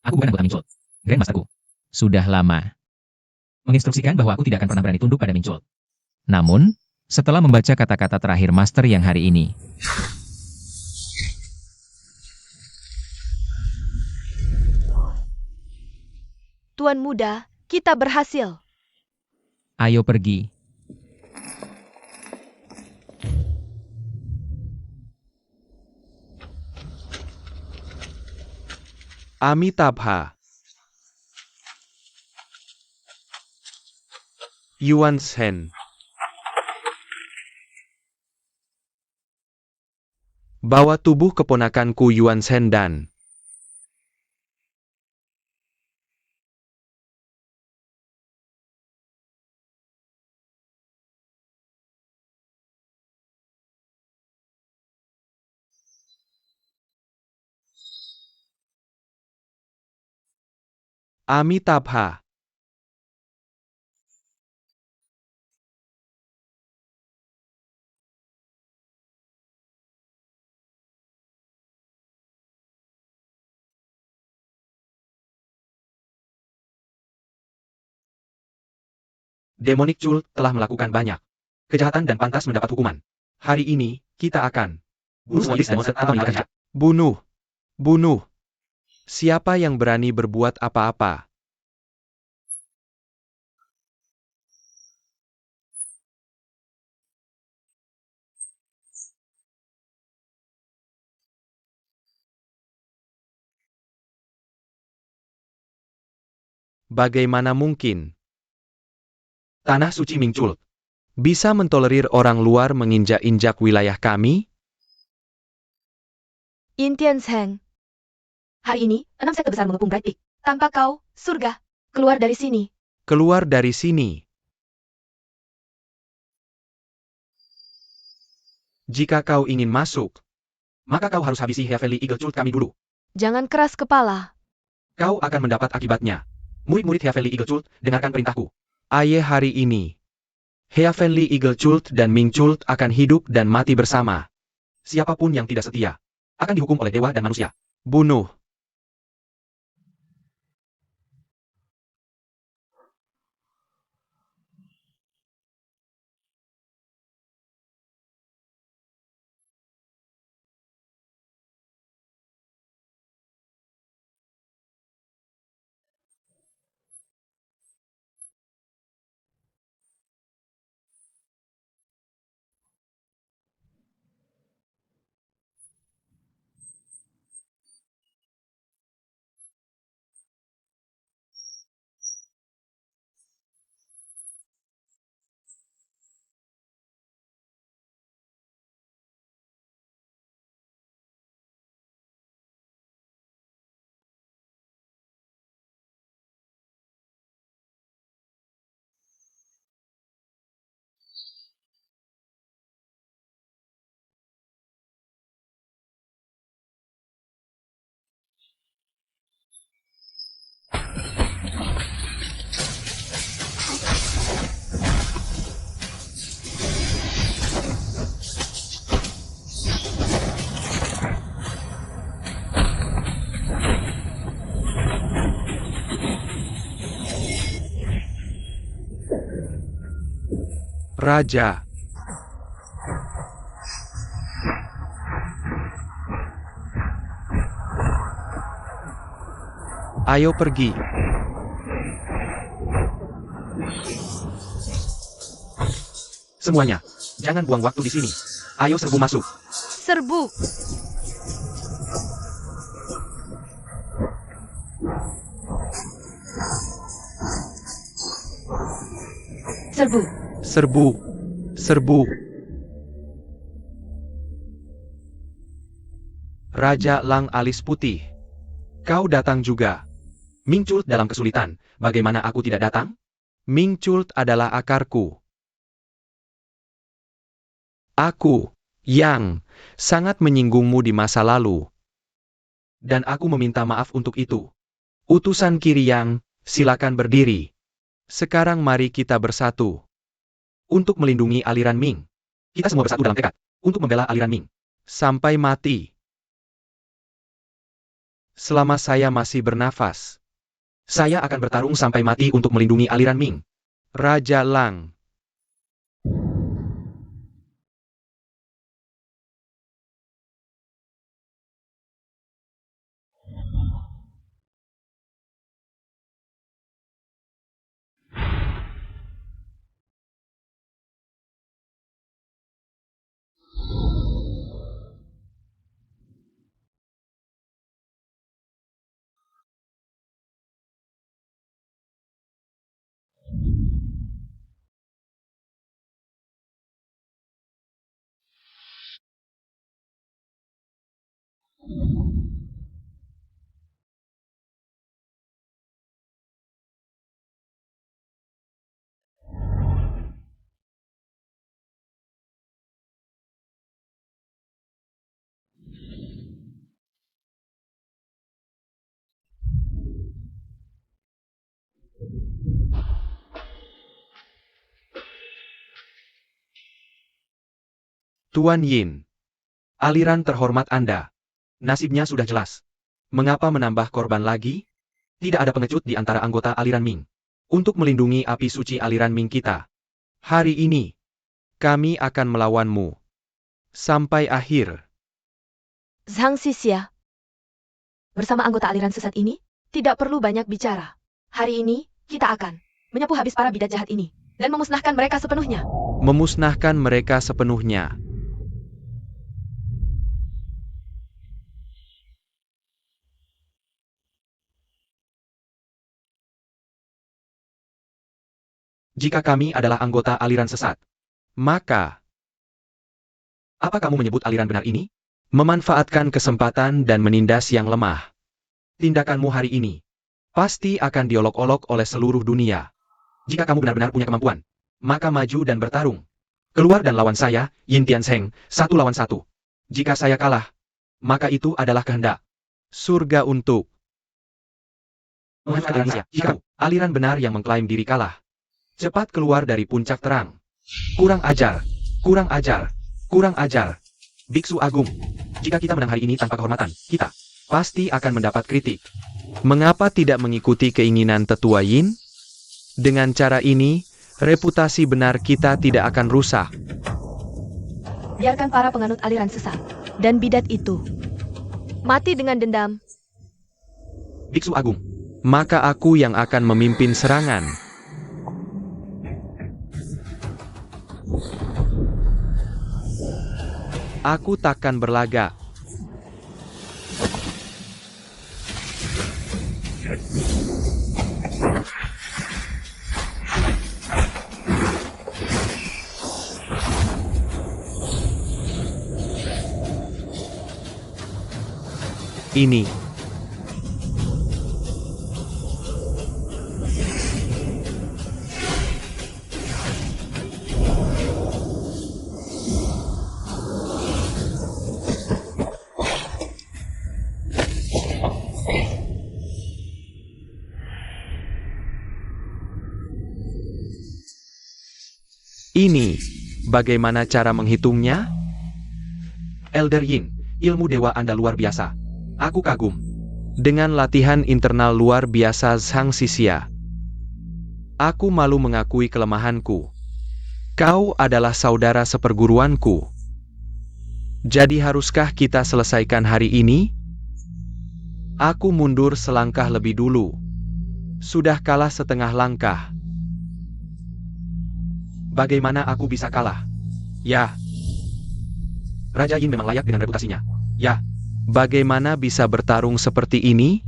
Aku bukan anggota Minchul. Grandmasterku. Sudah lama. Menginstruksikan bahwa aku tidak akan pernah berani tunduk pada Minchul. Namun, setelah membaca kata-kata terakhir Master yang hari ini, Tuan Muda, kita berhasil. ayo pergi. Amitabha. Yuan Shen. Bawa tubuh keponakanku Yuan Shen dan Amitabha. Demonic Chul telah melakukan banyak kejahatan dan pantas mendapat hukuman. Hari ini, kita akan bunuh semua iblis dan monster tanpa meninggalkan jejak. Bunuh. Bunuh. Siapa yang berani berbuat apa-apa? Bagaimana mungkin? Tanah suci Mingchul bisa mentolerir orang luar menginjak-injak wilayah kami? Intian Zhang. Hari ini, 6 sekte besar mengepung Bright Peak. Tanpa kau, surga. Keluar dari sini. Keluar dari sini. Jika kau ingin masuk, maka kau harus habisi Heavenly Eagle Cult kami dulu. Jangan keras kepala. Kau akan mendapat akibatnya. Murid-murid Heavenly Eagle Cult, dengarkan perintahku. Hari ini, Heavenly Eagle Cult dan Ming Cult akan hidup dan mati bersama. Siapapun yang tidak setia, akan dihukum oleh dewa dan manusia. Bunuh. Raja. Ayo pergi. Semuanya, jangan buang waktu di sini. Ayo serbu masuk. Serbu. Serbu. Serbu. Serbu. Raja Lang alis putih. Kau datang juga. Ming Cult dalam kesulitan, bagaimana aku tidak datang? Ming Cult adalah akarku. Aku, yang, sangat menyinggungmu di masa lalu. Dan aku meminta maaf untuk itu. Utusan Kiri Yang, silakan berdiri. Sekarang mari kita bersatu. Untuk melindungi aliran Ming. Kita semua bersatu dalam tekad. Untuk membela aliran Ming. Sampai mati. Selama saya masih bernafas. Saya akan bertarung sampai mati untuk melindungi aliran Ming. Raja Lang. Tuan Yin. Aliran terhormat Anda. Nasibnya sudah jelas. Mengapa menambah korban lagi? Tidak ada pengecut di antara anggota aliran Ming. Untuk melindungi api suci aliran Ming kita. Hari ini, kami akan melawanmu. Sampai akhir. Zhang Xixia. Bersama anggota aliran sesat ini, tidak perlu banyak bicara. Hari ini, kita akan menyapu habis para bidat jahat ini. Dan memusnahkan mereka sepenuhnya. Memusnahkan mereka sepenuhnya. Jika kami adalah anggota aliran sesat, maka apa kamu menyebut aliran benar ini? Memanfaatkan kesempatan dan menindas yang lemah. Tindakanmu hari ini pasti akan diolok-olok oleh seluruh dunia. Jika kamu benar-benar punya kemampuan, maka maju dan bertarung. Keluar dan lawan saya, Yin Tianzheng, 1 lawan 1. Jika saya kalah, maka itu adalah kehendak surga untuk menghancurkan Indonesia. Jika kamu, aliran benar yang mengklaim diri kalah, cepat keluar dari puncak terang. Kurang ajar, kurang ajar, kurang ajar. Biksu Agung, jika kita menang hari ini tanpa kehormatan, kita pasti akan mendapat kritik. Mengapa tidak mengikuti keinginan Tetua Yin? Dengan cara ini, reputasi benar kita tidak akan rusak. Biarkan para penganut aliran sesat dan bidat itu mati dengan dendam. Biksu Agung, maka aku yang akan memimpin serangan. Aku takkan berlagak. Ini bagaimana cara menghitungnya? Elder Yin, ilmu dewa Anda luar biasa. Aku kagum. Dengan latihan internal luar biasa Zhang Xixia, aku malu mengakui kelemahanku. Kau adalah saudara seperguruanku. Jadi haruskah kita selesaikan hari ini? Aku mundur selangkah lebih dulu. Sudah kalah setengah langkah. Bagaimana aku bisa kalah? Ya. Raja Yin memang layak dengan reputasinya. Ya. Bagaimana bisa bertarung seperti ini?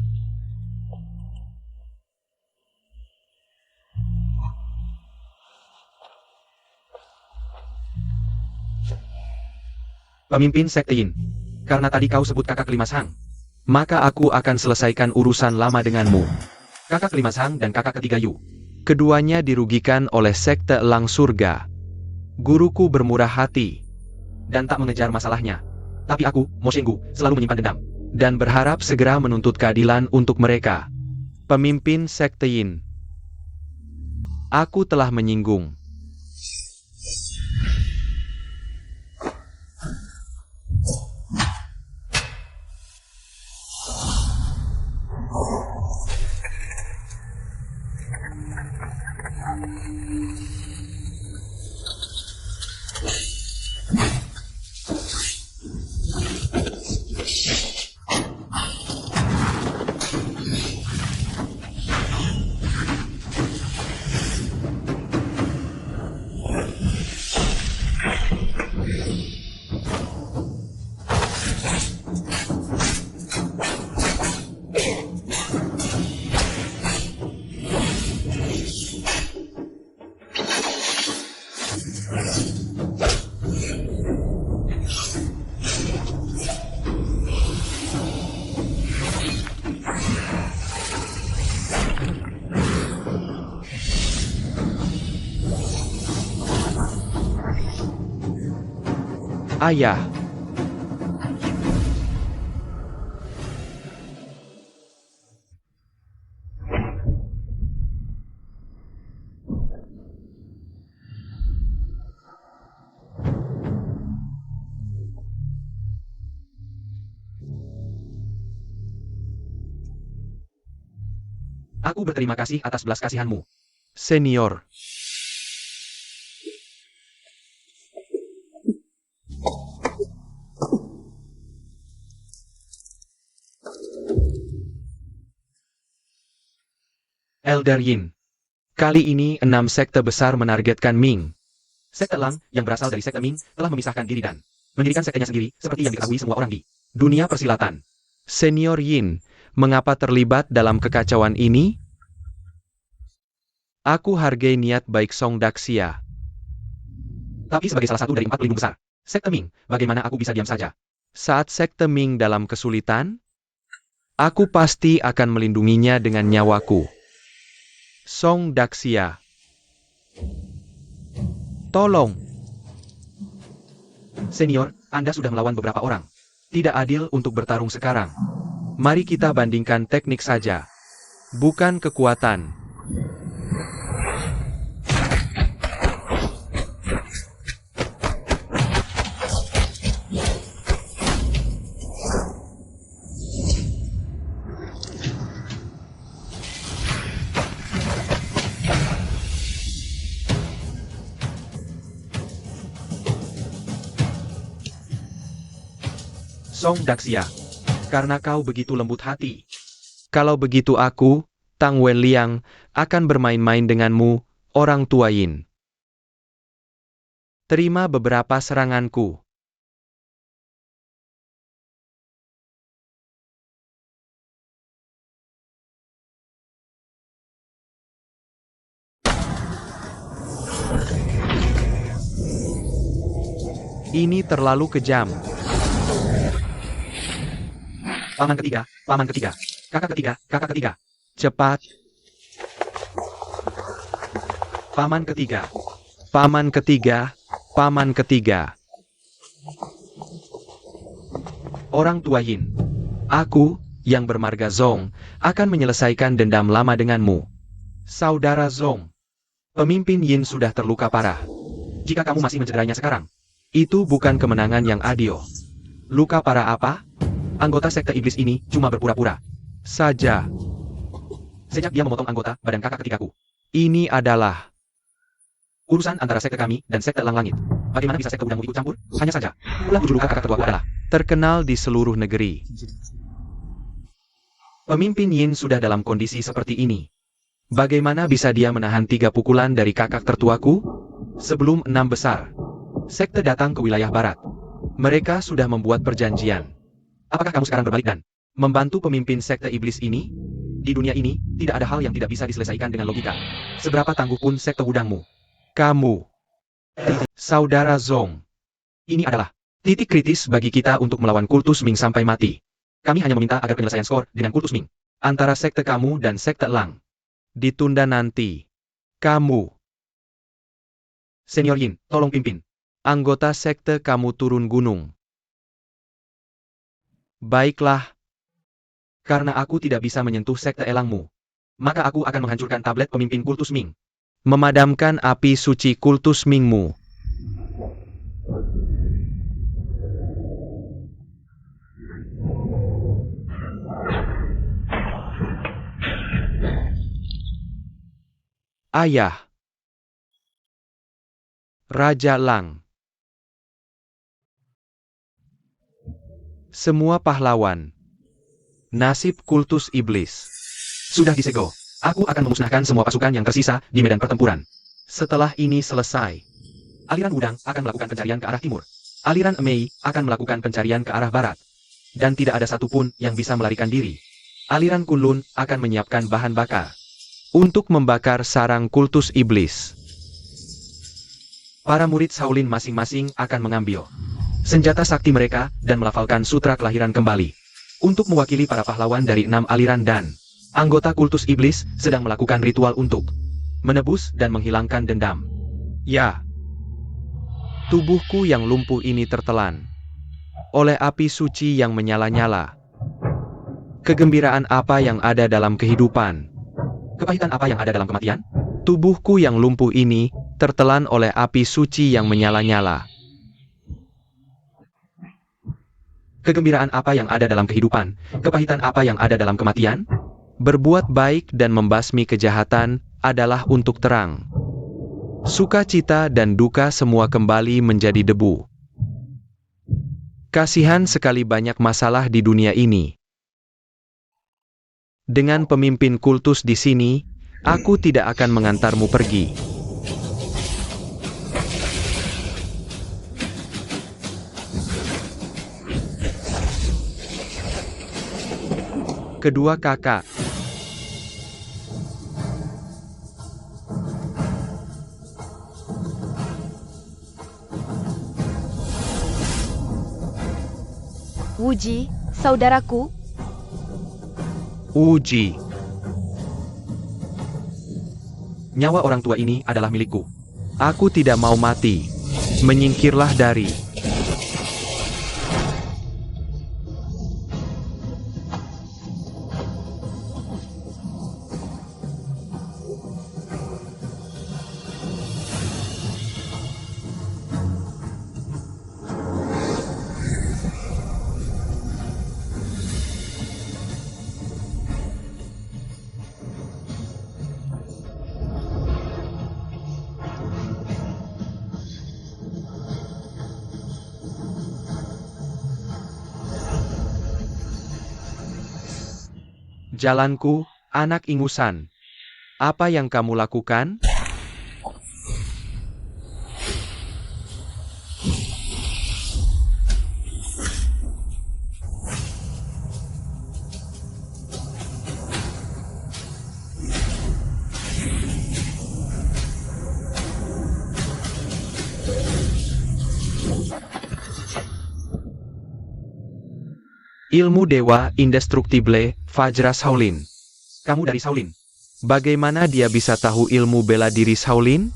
Pemimpin Sekte Yin, karena tadi kau sebut kakak kelima Sang, maka aku akan selesaikan urusan lama denganmu. Kakak kelima Sang dan kakak ketiga Yu, keduanya dirugikan oleh Sekte Elang Surga. Guruku bermurah hati dan tak mengejar masalahnya. Tapi aku, Mo Shenggu, selalu menyimpan dendam dan berharap segera menuntut keadilan untuk mereka. Pemimpin Sekte Yin, aku telah menyinggung. Ayah. Aku berterima kasih atas belas kasihanmu, Senior. Elder Yin. Kali ini 6 sekte besar menargetkan Ming. Sekte Elang, yang berasal dari sekte Ming, telah memisahkan diri dan mendirikan sektenya sendiri, seperti yang diketahui semua orang di dunia persilatan. Senior Yin, mengapa terlibat dalam kekacauan ini? Aku hargai niat baik Song Daxia. Tapi sebagai salah satu dari 4 pelindung besar sekte Ming, bagaimana aku bisa diam saja? Saat sekte Ming dalam kesulitan, aku pasti akan melindunginya dengan nyawaku. Song Daxia. Tolong. Senior, Anda sudah melawan beberapa orang. Tidak adil untuk bertarung sekarang. Mari kita bandingkan teknik saja. Bukan kekuatan. Song Daxia, karena kau begitu lembut hati. Kalau begitu aku, Tang Wenliang, akan bermain-main denganmu, orang tua Yin. Terima beberapa seranganku. Ini terlalu kejam. Paman ketiga, kakak ketiga. Cepat. Paman ketiga. Orang tua Yin. Aku, yang bermarga Zong, akan menyelesaikan dendam lama denganmu. Saudara Zong. Pemimpin Yin sudah terluka parah. Jika kamu masih mencederainya sekarang, itu bukan kemenangan yang adil. Luka parah apa? Anggota sekte iblis ini cuma berpura-pura saja. Sejak dia memotong anggota badan kakak ketikaku. Ini adalah urusan antara sekte kami dan sekte Elang Langit. Bagaimana bisa sekte udangmu ikut campur? Hanya saja, ulah 7 luka kakak ketuaku adalah terkenal di seluruh negeri. Pemimpin Yin sudah dalam kondisi seperti ini. Bagaimana bisa dia menahan 3 pukulan dari kakak tertuaku? Sebelum 6 besar sekte datang ke wilayah barat, mereka sudah membuat perjanjian. Apakah kamu sekarang berbalik dan membantu pemimpin sekte iblis ini? Di dunia ini, tidak ada hal yang tidak bisa diselesaikan dengan logika. Seberapa tangguh pun sekte udangmu. Kamu, Saudara Zong. Ini adalah titik kritis bagi kita untuk melawan kultus Ming sampai mati. Kami hanya meminta agar penyelesaian skor dengan kultus Ming antara sekte kamu dan sekte Elang ditunda nanti. Kamu, Senior Yin, tolong pimpin anggota sekte kamu turun gunung. Baiklah. Karena aku tidak bisa menyentuh sekte elangmu, maka aku akan menghancurkan tablet pemimpin kultus Ming. Memadamkan api suci kultus Mingmu. Ayah. Raja Lang. Semua pahlawan. Nasib kultus iblis sudah disegel. Aku akan memusnahkan semua pasukan yang tersisa di medan pertempuran. Setelah ini selesai, aliran Wudang akan melakukan pencarian ke arah timur. Aliran Mei akan melakukan pencarian ke arah barat. Dan tidak ada satupun yang bisa melarikan diri. Aliran Kunlun akan menyiapkan bahan bakar untuk membakar sarang kultus iblis. Para murid Shaolin masing-masing akan mengambil senjata sakti mereka dan melafalkan sutra kelahiran kembali. Untuk mewakili para pahlawan dari 6 aliran dan anggota kultus iblis sedang melakukan ritual untuk menebus dan menghilangkan dendam. Ya. Tubuhku yang lumpuh ini tertelan oleh api suci yang menyala-nyala. Kegembiraan apa yang ada dalam kehidupan? Kepahitan apa yang ada dalam kematian? Tubuhku yang lumpuh ini tertelan oleh api suci yang menyala-nyala. Kegembiraan apa yang ada dalam kehidupan? Kepahitan apa yang ada dalam kematian? Berbuat baik dan membasmi kejahatan adalah untuk terang. Sukacita dan duka semua kembali menjadi debu. Kasihan sekali banyak masalah di dunia ini. Dengan pemimpin kultus di sini, aku tidak akan mengantarmu pergi. Kedua kakak. Wuji, saudaraku. Uji. Nyawa orang tua ini adalah milikku. Aku tidak mau mati. Menyingkirlah dari Jalanku, anak ingusan. Apa yang kamu lakukan? Ilmu Dewa Indestructible, Vajra Shaolin. Kamu dari Shaolin. Bagaimana dia bisa tahu ilmu bela diri Shaolin?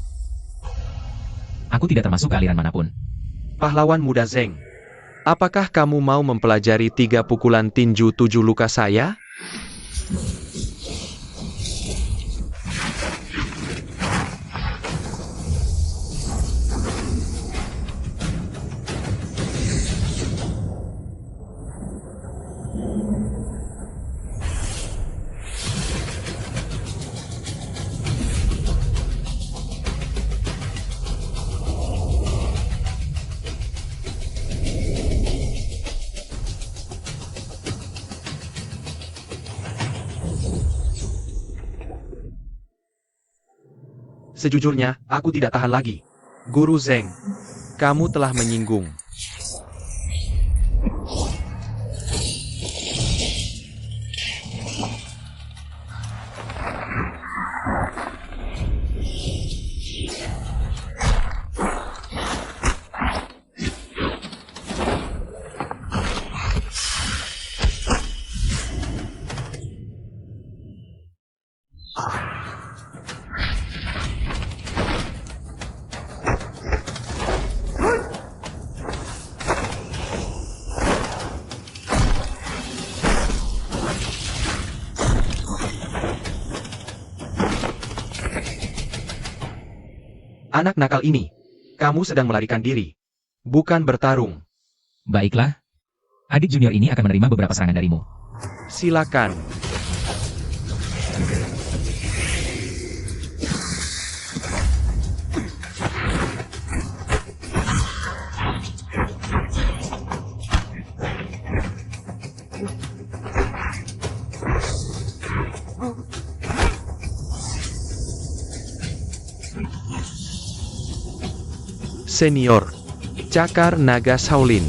Aku tidak termasuk ke aliran manapun. Pahlawan muda Zeng. Apakah kamu mau mempelajari 3 pukulan tinju 7 luka saya? Sejujurnya, aku tidak tahan lagi. Guru Zeng, kamu telah menyinggung. Anak nakal ini, kamu sedang melarikan diri, bukan bertarung. Baiklah. Adik junior ini akan menerima beberapa serangan darimu. Silakan. Senior, Cakar Naga Shaolin.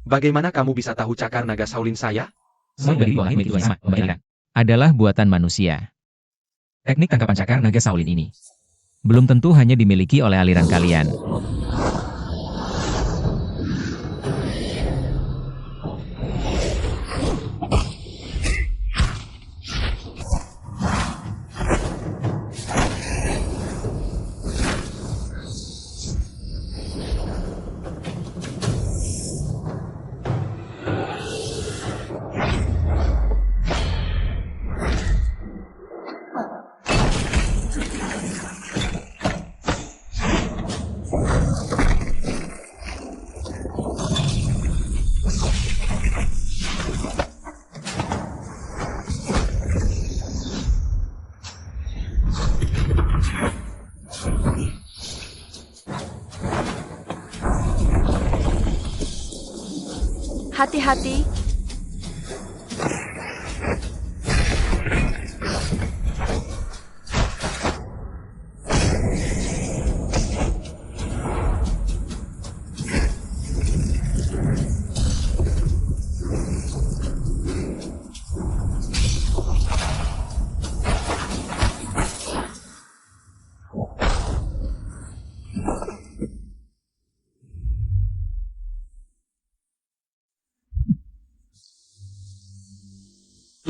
Bagaimana kamu bisa tahu Cakar Naga Shaolin saya? Semua dari buah milik Tuan sama, membayangkan. Adalah buatan manusia. Teknik tangkapan cakar naga Shaolin ini belum tentu hanya dimiliki oleh aliran kalian. Hati-hati.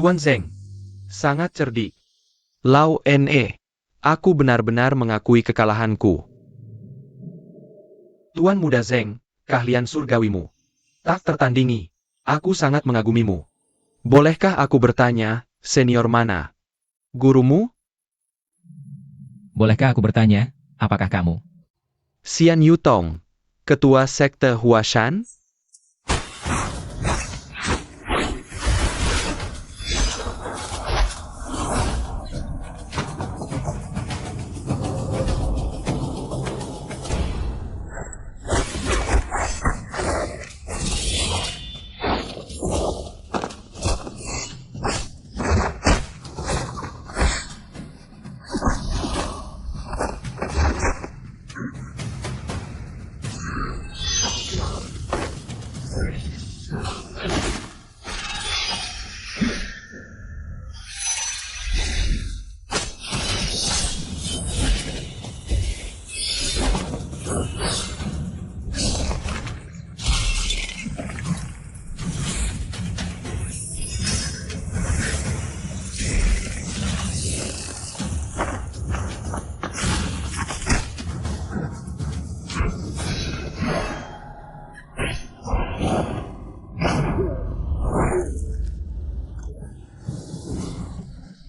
Tuan Zeng, sangat cerdik. Lau Ne, aku benar-benar mengakui kekalahanku. Tuan Muda Zeng, keahlian surgawimu tak tertandingi. Aku sangat mengagumimu. Bolehkah aku bertanya, senior mana? Gurumu? Bolehkah aku bertanya, apakah kamu? Xian Yutong, ketua sekte Huashan?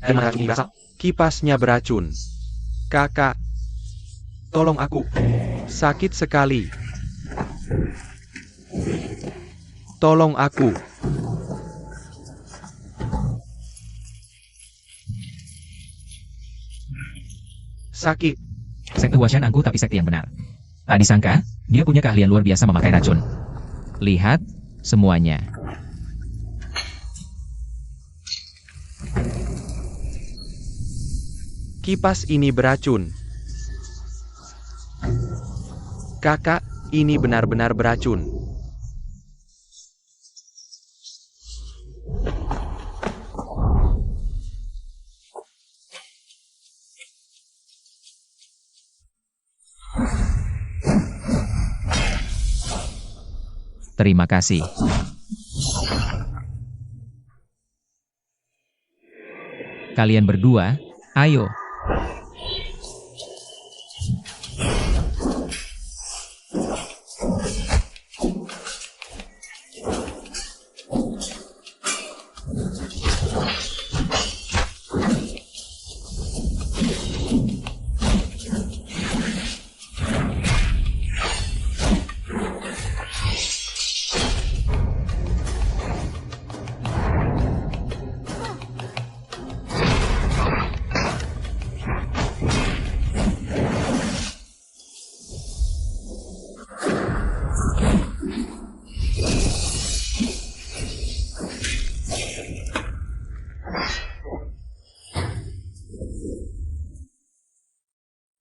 Dari mana racun ini berasal? Kipasnya beracun. Kakak, tolong aku. Sakit sekali. Tolong aku. Sakit. Sekte Huashan angkuh tapi sekte yang benar. Tak disangka, dia punya keahlian luar biasa memakai racun. Lihat, semuanya. Kipas ini beracun. Kakak, ini benar-benar beracun. Terima kasih. Kalian berdua, ayo.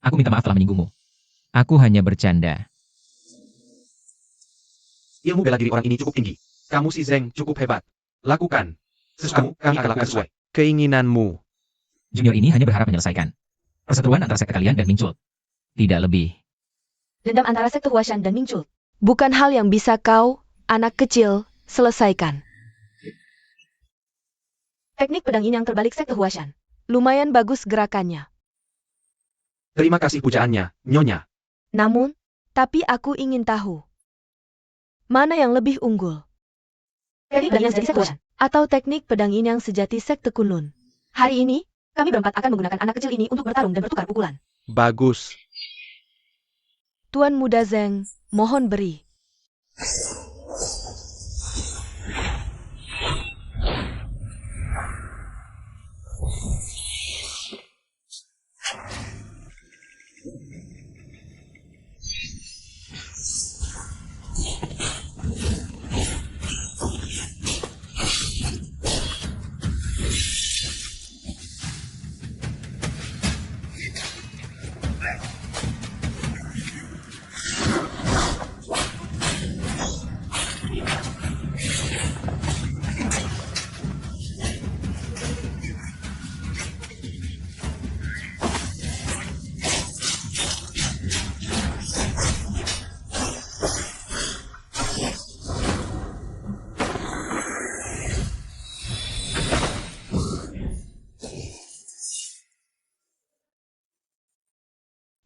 Aku minta maaf telah menyinggungmu. Aku hanya bercanda. Ilmu bela diri orang ini cukup tinggi. Kamu si Zeng cukup hebat. Lakukan. Sesukamu, kami akan lakukan sesuai keinginanmu. Junior ini hanya berharap menyelesaikan perseteruan antara sekte kalian dan Mingcul. Tidak lebih. Dendam antara sekte Huashan dan Mingcul bukan hal yang bisa kau, anak kecil, selesaikan. Teknik pedang ini yang terbalik sekte Huashan. Lumayan bagus gerakannya. Terima kasih pujaannya, Nyonya. Namun, tapi aku ingin tahu. Mana yang lebih unggul? Teknik pedang yang sejati sekte Huashan, atau teknik pedang ini yang sejati sekte Kunlun? Hari ini, kami berempat akan menggunakan anak kecil ini untuk bertarung dan bertukar pukulan. Bagus. Tuan Muda Zeng, mohon beri.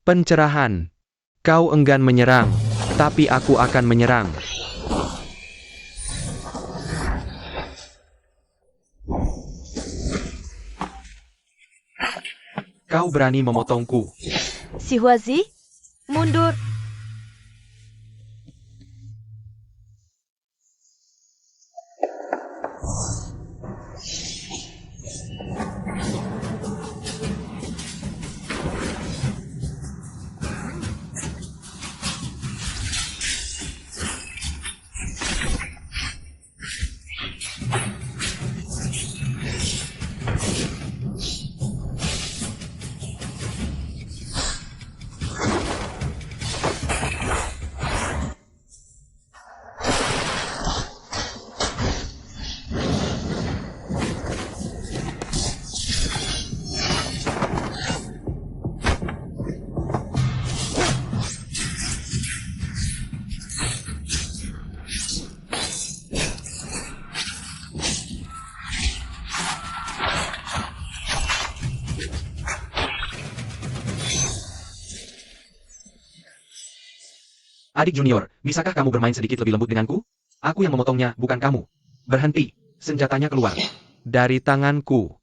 Pencerahan. Kau enggan menyerang, tapi aku akan menyerang. Kau berani memotongku. Si Huazi, mundur. Adik junior, bisakah kamu bermain sedikit lebih lembut denganku? Aku yang memotongnya, bukan kamu. Berhenti. Senjatanya keluar dari tanganku.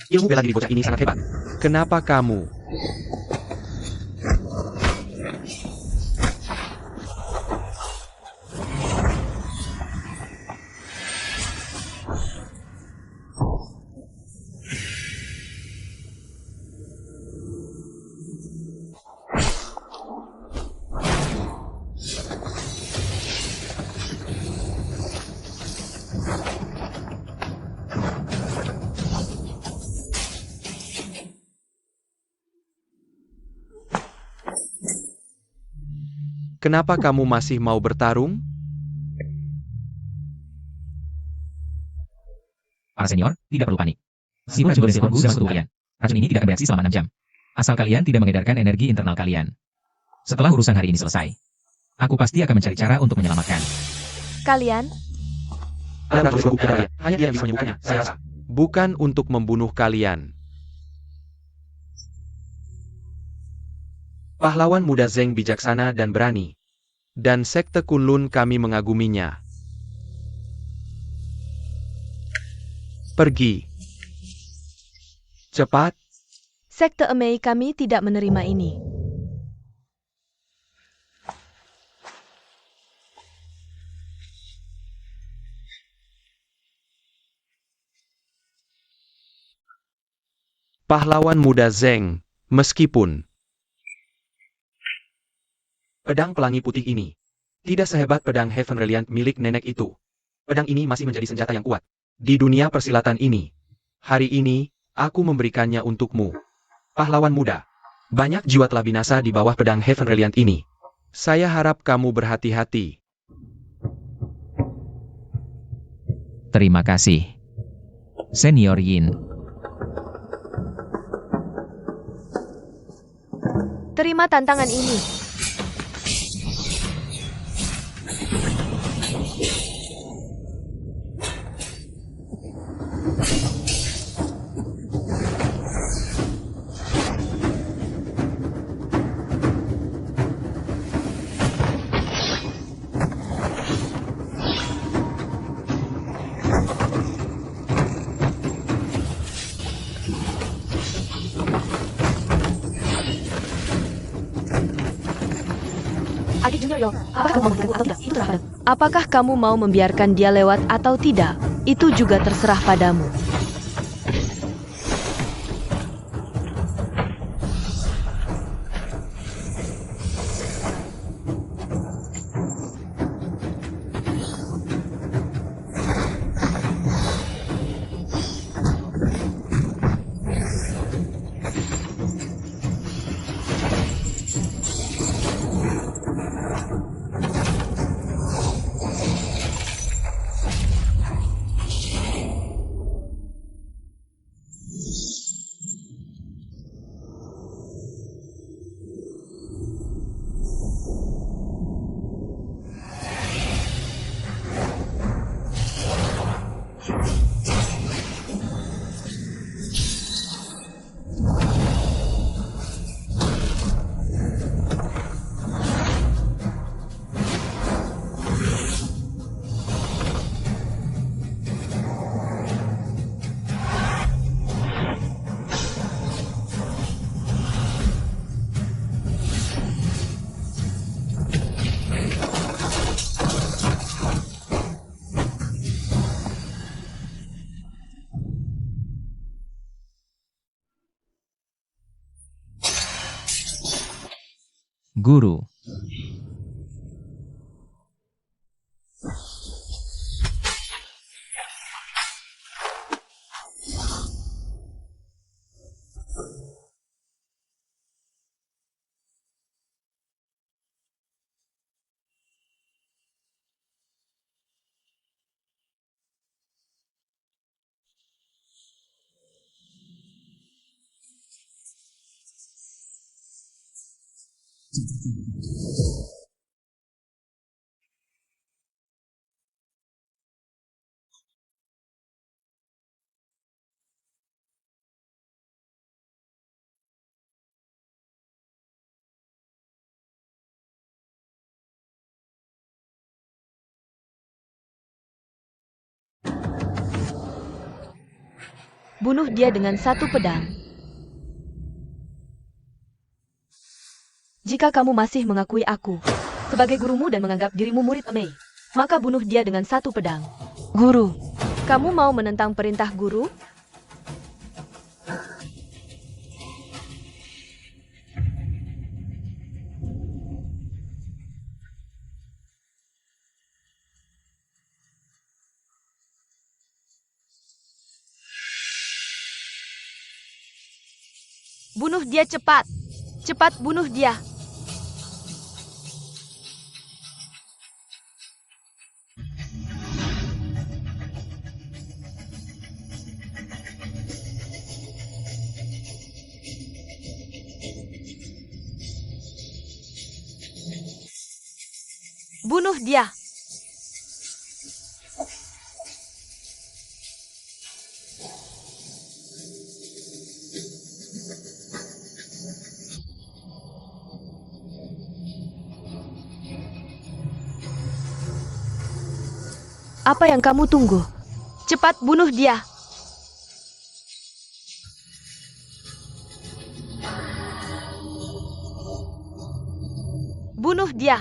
Ilmu bela diri bocah ini sangat hebat. Kenapa kamu? Kenapa kamu masih mau bertarung? Para senior, tidak perlu panik. Meskipun racun beresiko dalam tubuh kalian, racun ini tidak akan bereaksi selama 6 jam. Asal kalian tidak mengedarkan energi internal kalian. Setelah urusan hari ini selesai, aku pasti akan mencari cara untuk menyelamatkan. Kalian, Anda harus membuka kalian. Hanya dia yang bisa menyembuhkannya, saya rasa. Bukan untuk membunuh kalian. Pahlawan muda Zeng bijaksana dan berani. Dan sekte Kunlun kami mengaguminya. Pergi. Cepat. sekte Emei kami tidak menerima ini. Pahlawan muda Zeng, meskipun pedang pelangi putih ini tidak sehebat pedang Heaven Reliant milik nenek itu. Pedang ini masih menjadi senjata yang kuat. Di dunia persilatan ini, hari ini, aku memberikannya untukmu. Pahlawan muda, banyak jiwa telah binasa di bawah pedang Heaven Reliant ini. Saya harap kamu berhati-hati. Terima kasih. Senior Yin. Terima tantangan ini. Adik Junior Yo, apakah kamu mau membiarkan dia lewat atau tidak? Itu juga terserah padamu. Guru. Bunuh dia dengan satu pedang. Jika kamu masih mengakui aku sebagai gurumu dan menganggap dirimu murid Mei, maka bunuh dia dengan satu pedang. Guru, kamu mau menentang perintah guru? Bunuh dia cepat. Cepat bunuh dia. Bunuh dia. Apa yang kamu tunggu? Cepat bunuh dia. Bunuh dia.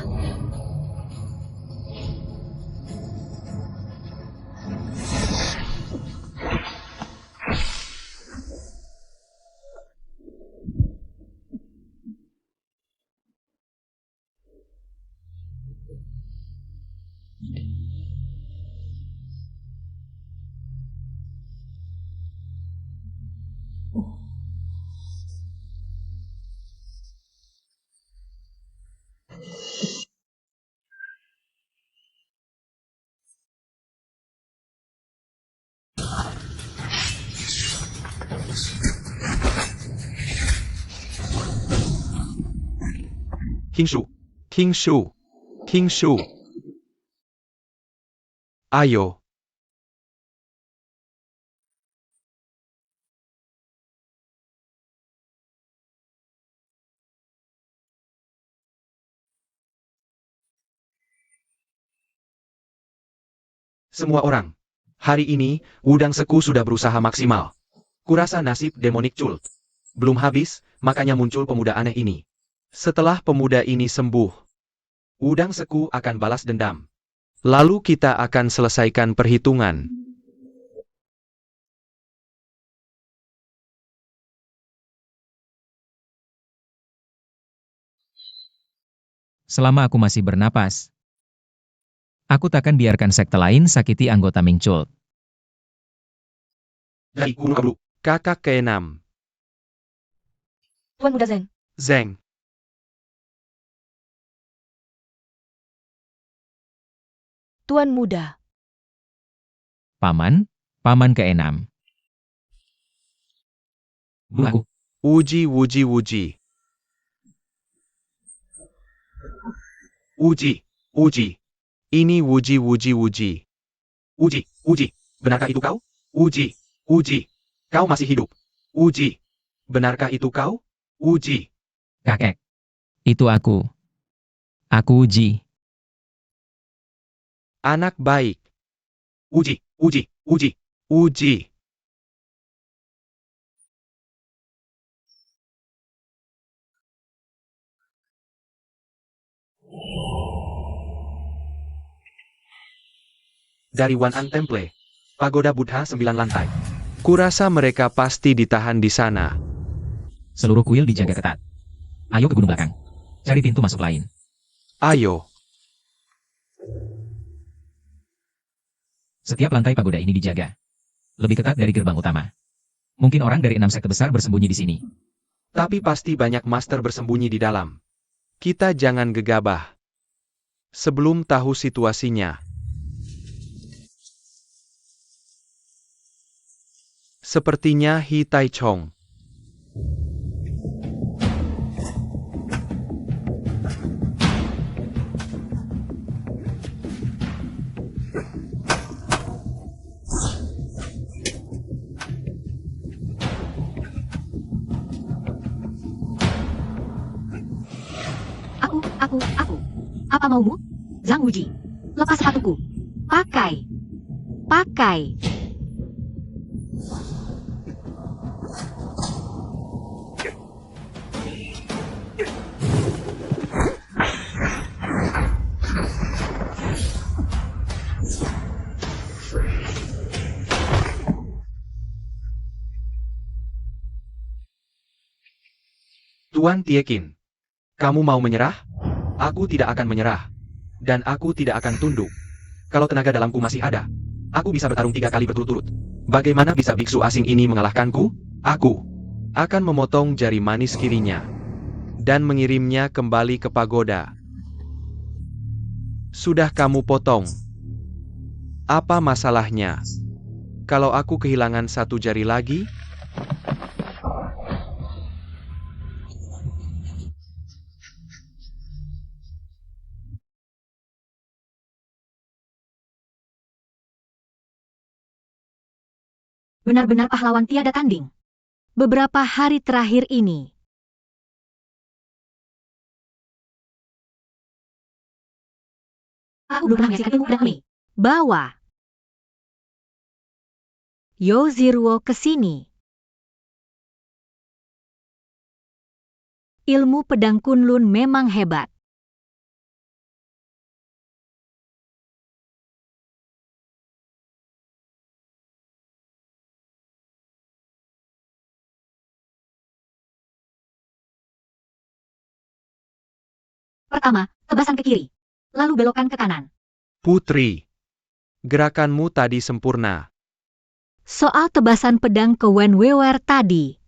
Kingshu, Kingshu, Kingshu. Ayo. Semua orang. Hari ini, Wudang Seku sudah berusaha maksimal. Kurasa nasib demonik Cult belum habis, makanya muncul pemuda aneh ini. Setelah pemuda ini sembuh, Wudang Seku akan balas dendam. Lalu kita akan selesaikan perhitungan. Selama aku masih bernapas, aku takkan biarkan sekte lain sakiti anggota Ming Cult. Dari Guru Abru, kakak ke-6. Tuan Muda Zeng. Zeng. Tuan Muda. Paman, paman ke-6. Bunuh aku. Wuji, Wuji, Wuji. Wuji, Wuji. Ini Wuji, Wuji, Wuji. Wuji, Wuji. Benarkah itu kau? Wuji, Wuji. Kau masih hidup. Wuji. Benarkah itu kau? Wuji. Kakek. Itu aku. Aku Uji. Anak baik. Uji, Uji, Uji, Uji. Dari Wan An Temple, pagoda Buddha 9 lantai. Kurasa mereka pasti ditahan di sana. Seluruh kuil dijaga ketat. Ayo ke gunung belakang. Cari pintu masuk lain. Ayo. Setiap lantai pagoda ini dijaga. Lebih ketat dari gerbang utama. Mungkin orang dari 6 sekte besar bersembunyi di sini. Tapi pasti banyak master bersembunyi di dalam. Kita jangan gegabah. Sebelum tahu situasinya. Sepertinya Hi Tai Chong. Aku. Apa maumu? Zhang Wuji. Lepas sepatuku. Pakai. Tuan Tiekin, kamu mau menyerah? Aku tidak akan menyerah. Dan aku tidak akan tunduk. Kalau tenaga dalamku masih ada, aku bisa bertarung 3 kali berturut-turut. Bagaimana bisa biksu asing ini mengalahkanku? Aku akan memotong jari manis kirinya dan mengirimnya kembali ke pagoda. Sudah kamu potong. Apa masalahnya? Kalau aku kehilangan 1 jari lagi? Benar-benar pahlawan tiada tanding. Beberapa hari terakhir ini, aku belum pernah menyaksikan ilmu pedang Mei. Bawa Yoziruo ke sini. Ilmu pedang Kunlun memang hebat. Pertama, tebasan ke kiri. Lalu belokan ke kanan. Putri, gerakanmu tadi sempurna. Soal tebasan pedang ke Wen Wewer tadi.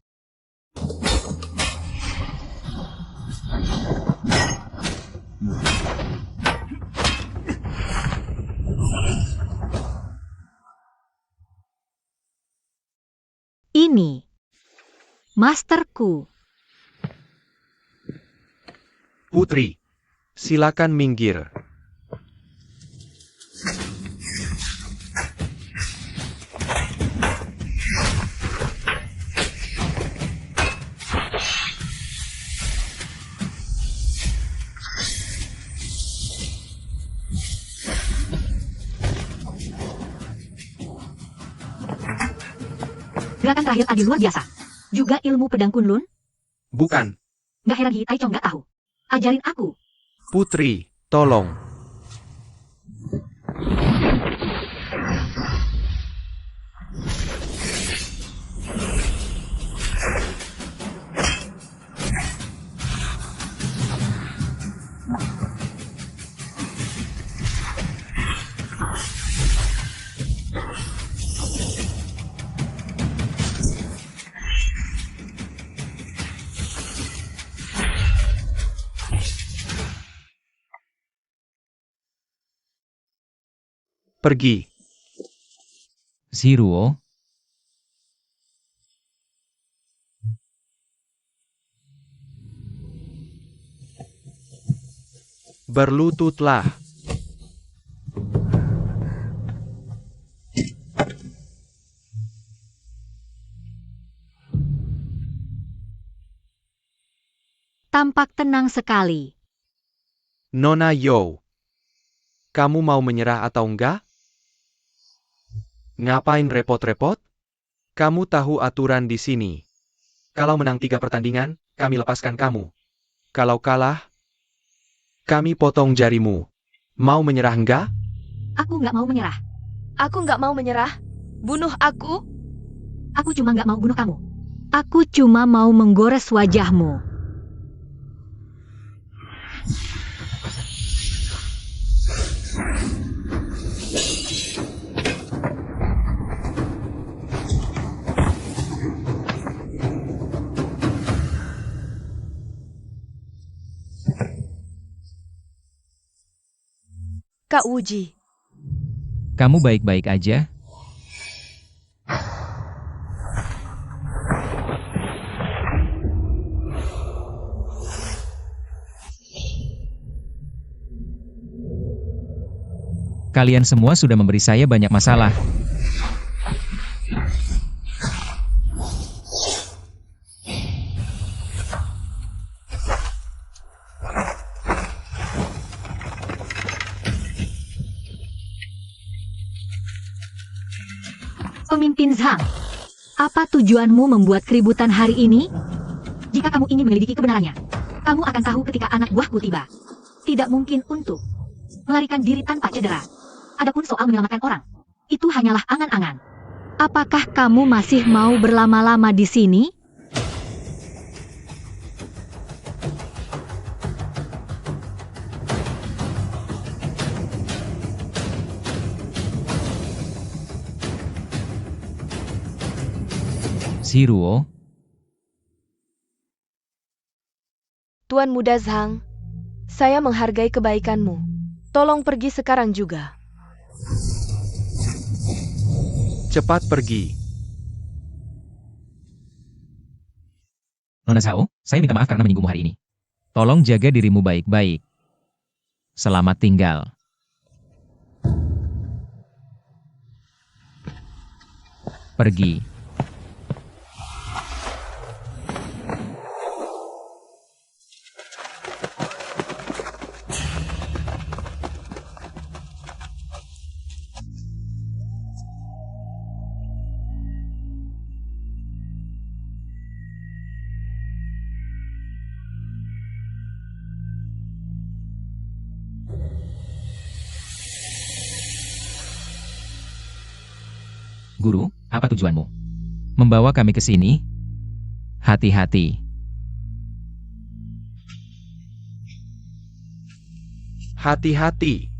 Ini masterku. Putri, silakan minggir. Gerakan terakhir tadi luar biasa. Juga ilmu pedang Kunlun? Bukan. Gak heran Hi Taichung gak tahu. Ajarin aku. Putri, tolong. Pergi. Ziruo, Berlututlah. Tampak tenang sekali. Nona Yo, kamu mau menyerah atau enggak? Ngapain repot-repot? Kamu tahu aturan di sini. Kalau menang 3 pertandingan, kami lepaskan kamu. Kalau kalah, kami potong jarimu. Mau menyerah enggak? Aku nggak mau menyerah. Aku nggak mau menyerah. Bunuh aku. Aku cuma nggak mau bunuh kamu. Aku cuma mau menggores wajahmu. Kak Wuji. kamu baik-baik aja? Kalian semua sudah memberi saya banyak masalah. Pemimpin Zhang, apa tujuanmu membuat keributan hari ini? Jika kamu ingin menyelidiki kebenarannya, kamu akan tahu ketika anak buahku tiba. Tidak mungkin untuk melarikan diri tanpa cedera. Adapun soal menyelamatkan orang, itu hanyalah angan-angan. Apakah kamu masih mau berlama-lama di sini? Chiruo. Tuan Muda Zhang, saya menghargai kebaikanmu. Tolong pergi sekarang juga. Cepat pergi. Nona Zhao, saya minta maaf karena menyinggungmu hari ini. Tolong jaga dirimu baik-baik. Selamat tinggal. Pergi. Guru, apa tujuanmu? Membawa kami ke sini? Hati-hati. Hati-hati.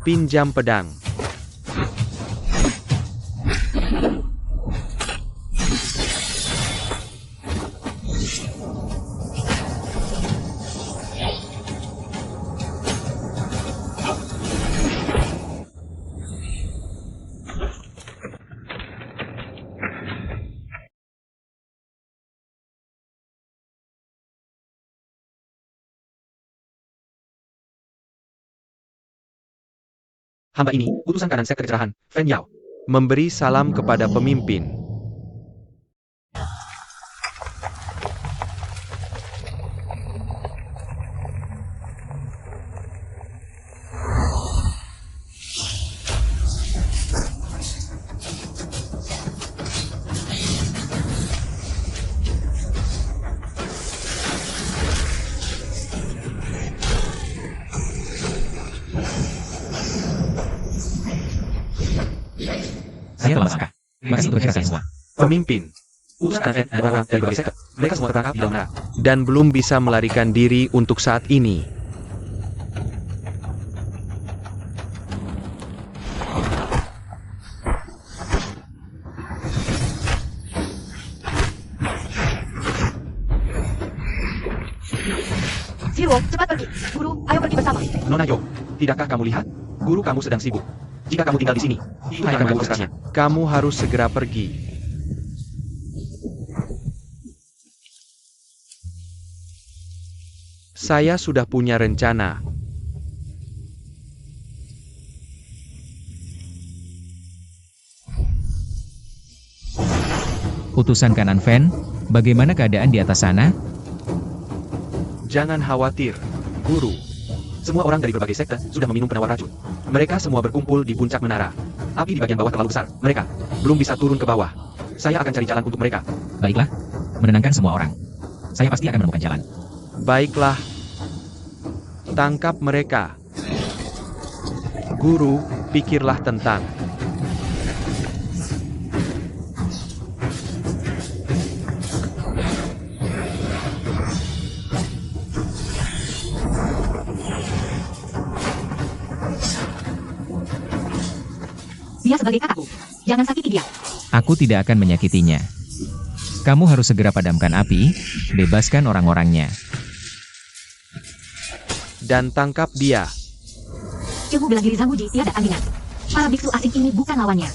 Pinjam pedang. Hamba ini, utusan kanan sekte kecerahan, Fen Yao. Memberi salam kepada pemimpin. Saya telah sangka. Terima kasih untuk kalian semua. Pemimpin. Utusan kanan Fen dan orang dari berbagai sekte. Mereka semua tertangkap di dalam menara. Dan belum bisa melarikan diri untuk saat ini. Zero, cepat pergi. Guru, ayo pergi bersama. Nona Yo, tidakkah kamu lihat? Guru kamu sedang sibuk. Jika kamu tinggal di sini, itu hanya akan mengganggu kesehatannya. Kamu harus segera pergi. Saya sudah punya rencana. Utusan kanan Fen, bagaimana keadaan di atas sana? Jangan khawatir, Guru. Semua orang dari berbagai sekte sudah meminum penawar racun. Mereka semua berkumpul di puncak menara. Api di bagian bawah terlalu besar. Mereka belum bisa turun ke bawah. Saya akan cari jalan untuk mereka. Baiklah, menenangkan semua orang. Saya pasti akan menemukan jalan. Baiklah. Tangkap mereka. Guru, pikirlah tentang. Dia sebagai kakakku. Jangan sakiti dia. Aku tidak akan menyakitinya. Kamu harus segera padamkan api, bebaskan orang-orangnya. Dan tangkap dia. Ilmu bela diri Zhang tiada tandingan. Para biksu asing ini bukan lawannya.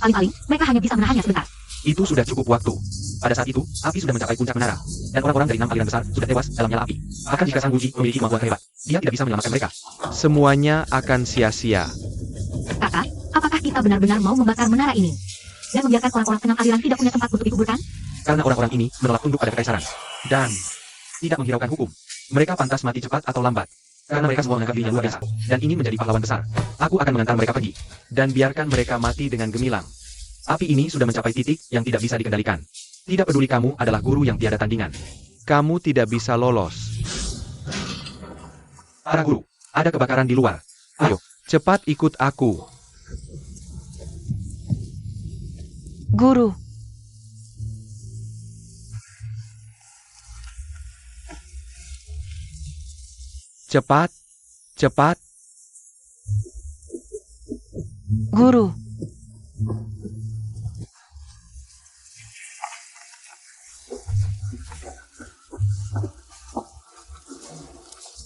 Paling-paling, mereka hanya bisa menahannya sebentar. Itu sudah cukup waktu. Pada saat itu, api sudah mencapai puncak menara. Dan orang-orang dari 6 aliran besar sudah tewas dalam nyala api. Bahkan jika Sang Wuji memiliki kemampuan hebat, dia tidak bisa menyelamatkan mereka. Semuanya akan sia-sia. Kakak, apakah kita benar-benar mau membakar menara ini? Dan membiarkan orang-orang 6 aliran tidak punya tempat untuk dikuburkan? Karena orang-orang ini menolak tunduk pada kekaisaran. Dan tidak menghiraukan hukum. Mereka pantas mati cepat atau lambat. Karena mereka semua menganggap dirinya luar biasa, dan ingin menjadi pahlawan besar. Aku akan mengantar mereka pergi. Dan biarkan mereka mati dengan gemilang. Api ini sudah mencapai titik yang tidak bisa dikendalikan. Tidak peduli kamu adalah guru yang tiada tandingan. Kamu tidak bisa lolos. Para guru, ada kebakaran di luar. Ayo, Cepat ikut aku. Guru. Cepat, cepat. Guru.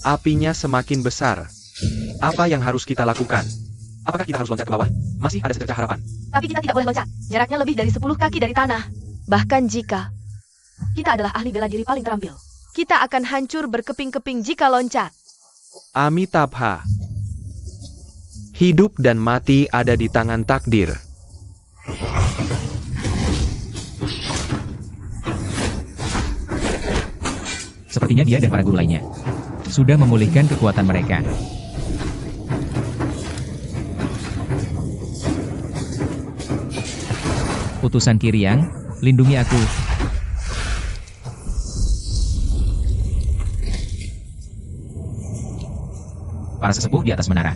Apinya semakin besar. apa yang harus kita lakukan? Apakah kita harus loncat ke bawah? Masih ada secercah harapan. Tapi kita tidak boleh loncat. Jaraknya lebih dari 10 kaki dari tanah. Bahkan jika kita adalah ahli bela diri paling terampil, kita akan hancur berkeping-keping jika loncat. Amitabha. Hidup dan mati ada di tangan takdir. Sepertinya dia dan para guru lainnya sudah memulihkan kekuatan mereka. Utusan Kiryang, lindungi aku. Para sesepuh di atas menara.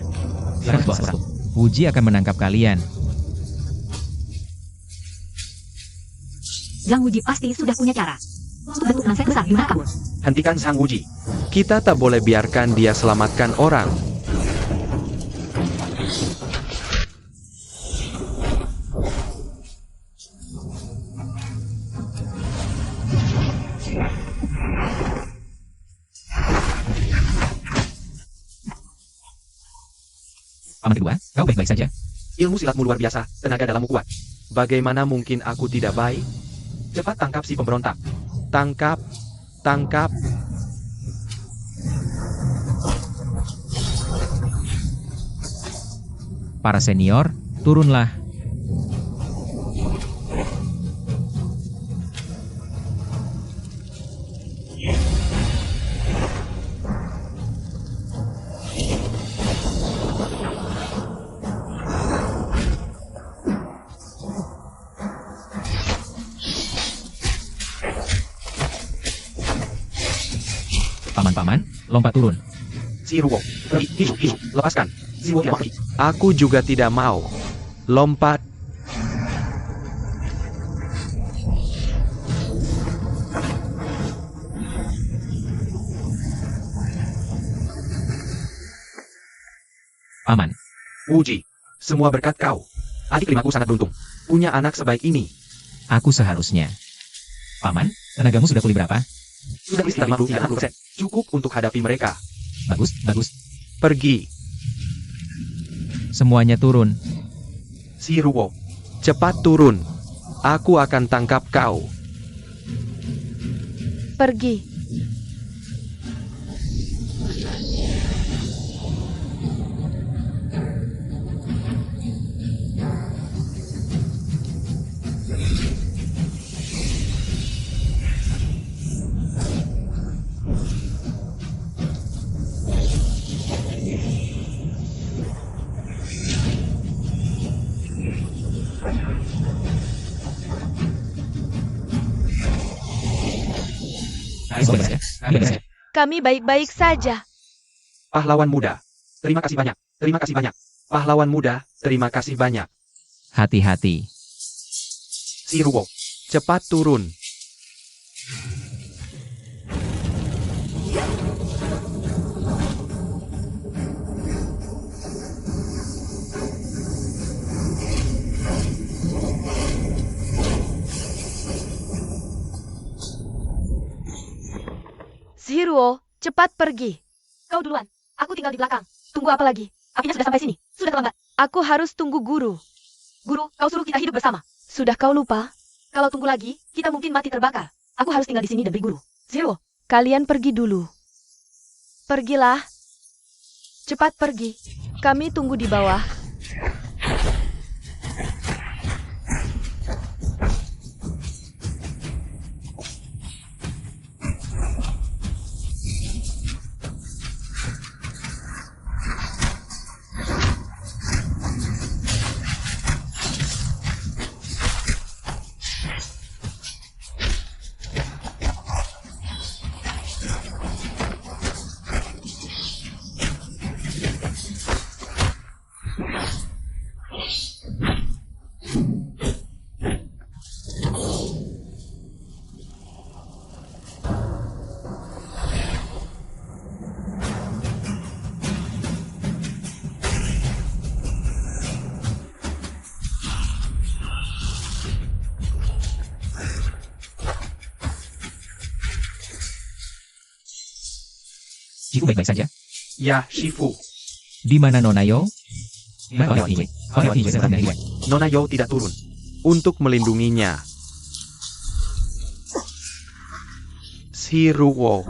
Puji akan menangkap kalian. Zhang Wuji pasti sudah punya cara untuk bentuk lancet besar di mana kamu. Hentikan Sang Wuji. Kita tak boleh biarkan dia selamatkan orang. Paman kedua, kau baik-baik saja. Ilmu silatmu luar biasa, tenaga dalammu kuat. Bagaimana mungkin aku tidak baik? Cepat tangkap si pemberontak. Tangkap, tangkap. Para senior, turunlah. Paman-paman, lompat turun. Si Ruwo, pergi, hisu, lepaskan. Si Ruwo tidak mau pergi. Aku juga tidak mau. Lompat. Paman, Wuji, semua berkat kau. Adik limaku sangat beruntung. Punya anak sebaik ini. aku seharusnya. Paman, tenagamu sudah pulih berapa? Sudah sekitar 50%. Cukup untuk hadapi mereka. Bagus, bagus. Pergi. Semuanya turun. Si Ruwo, Cepat turun. Aku akan tangkap kau. Pergi. Kami baik-baik saja. pahlawan muda. Terima kasih banyak. Terima kasih banyak. Pahlawan muda, terima kasih banyak. Hati-hati. Si Ruwo, Cepat turun. Zhiruo, cepat pergi. Kau duluan. Aku tinggal di belakang. Tunggu apa lagi? Apinya sudah sampai sini. Sudah terlambat. Aku harus tunggu guru. Guru, kau suruh kita hidup bersama. Sudah kau lupa? Kalau tunggu lagi, kita mungkin mati terbakar. Aku harus tinggal di sini demi guru. Zhiruo, kalian pergi dulu. Pergilah. Cepat pergi. Kami tunggu di bawah. Shifu baik-baik saja. Ya, Shifu. Di mana Nona Yo? Nona Yo tidak turun. Untuk melindunginya. Shiruo.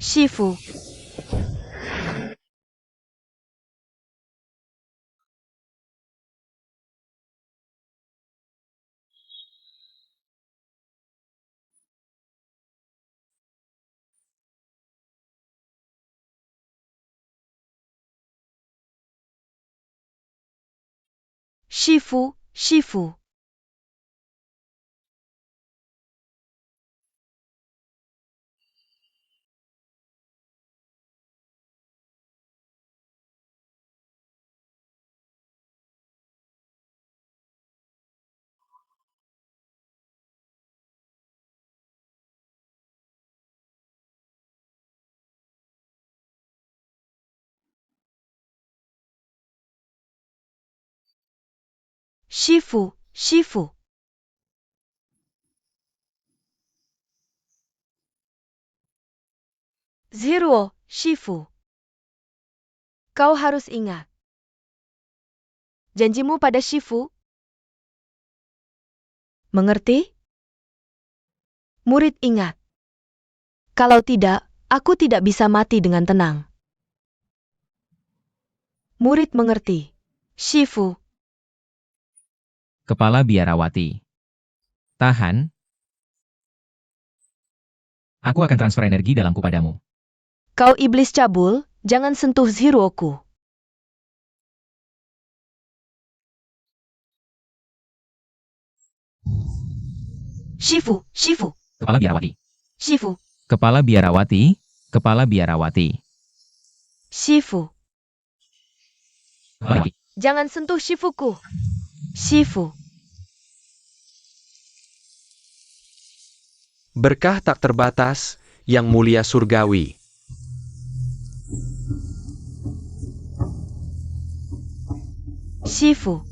Shifu. Shifu, Shifu. Shifu, Shifu. Shiruo, Shifu. Kau harus ingat. Janjimu pada Shifu. Mengerti? Murid ingat. Kalau tidak, aku tidak bisa mati dengan tenang. Murid mengerti. Shifu. Kepala biarawati. Tahan. Aku akan transfer energi dalamku padamu. Kau iblis cabul, jangan sentuh Shiruoku. Shifu, Shifu. Kepala biarawati. Shifu, Kepala biarawati. Kepala biarawati. Shifu. Kepala biarawati. Jangan sentuh Shifuku. Shifu. Berkah tak terbatas, yang mulia surgawi. Shifu.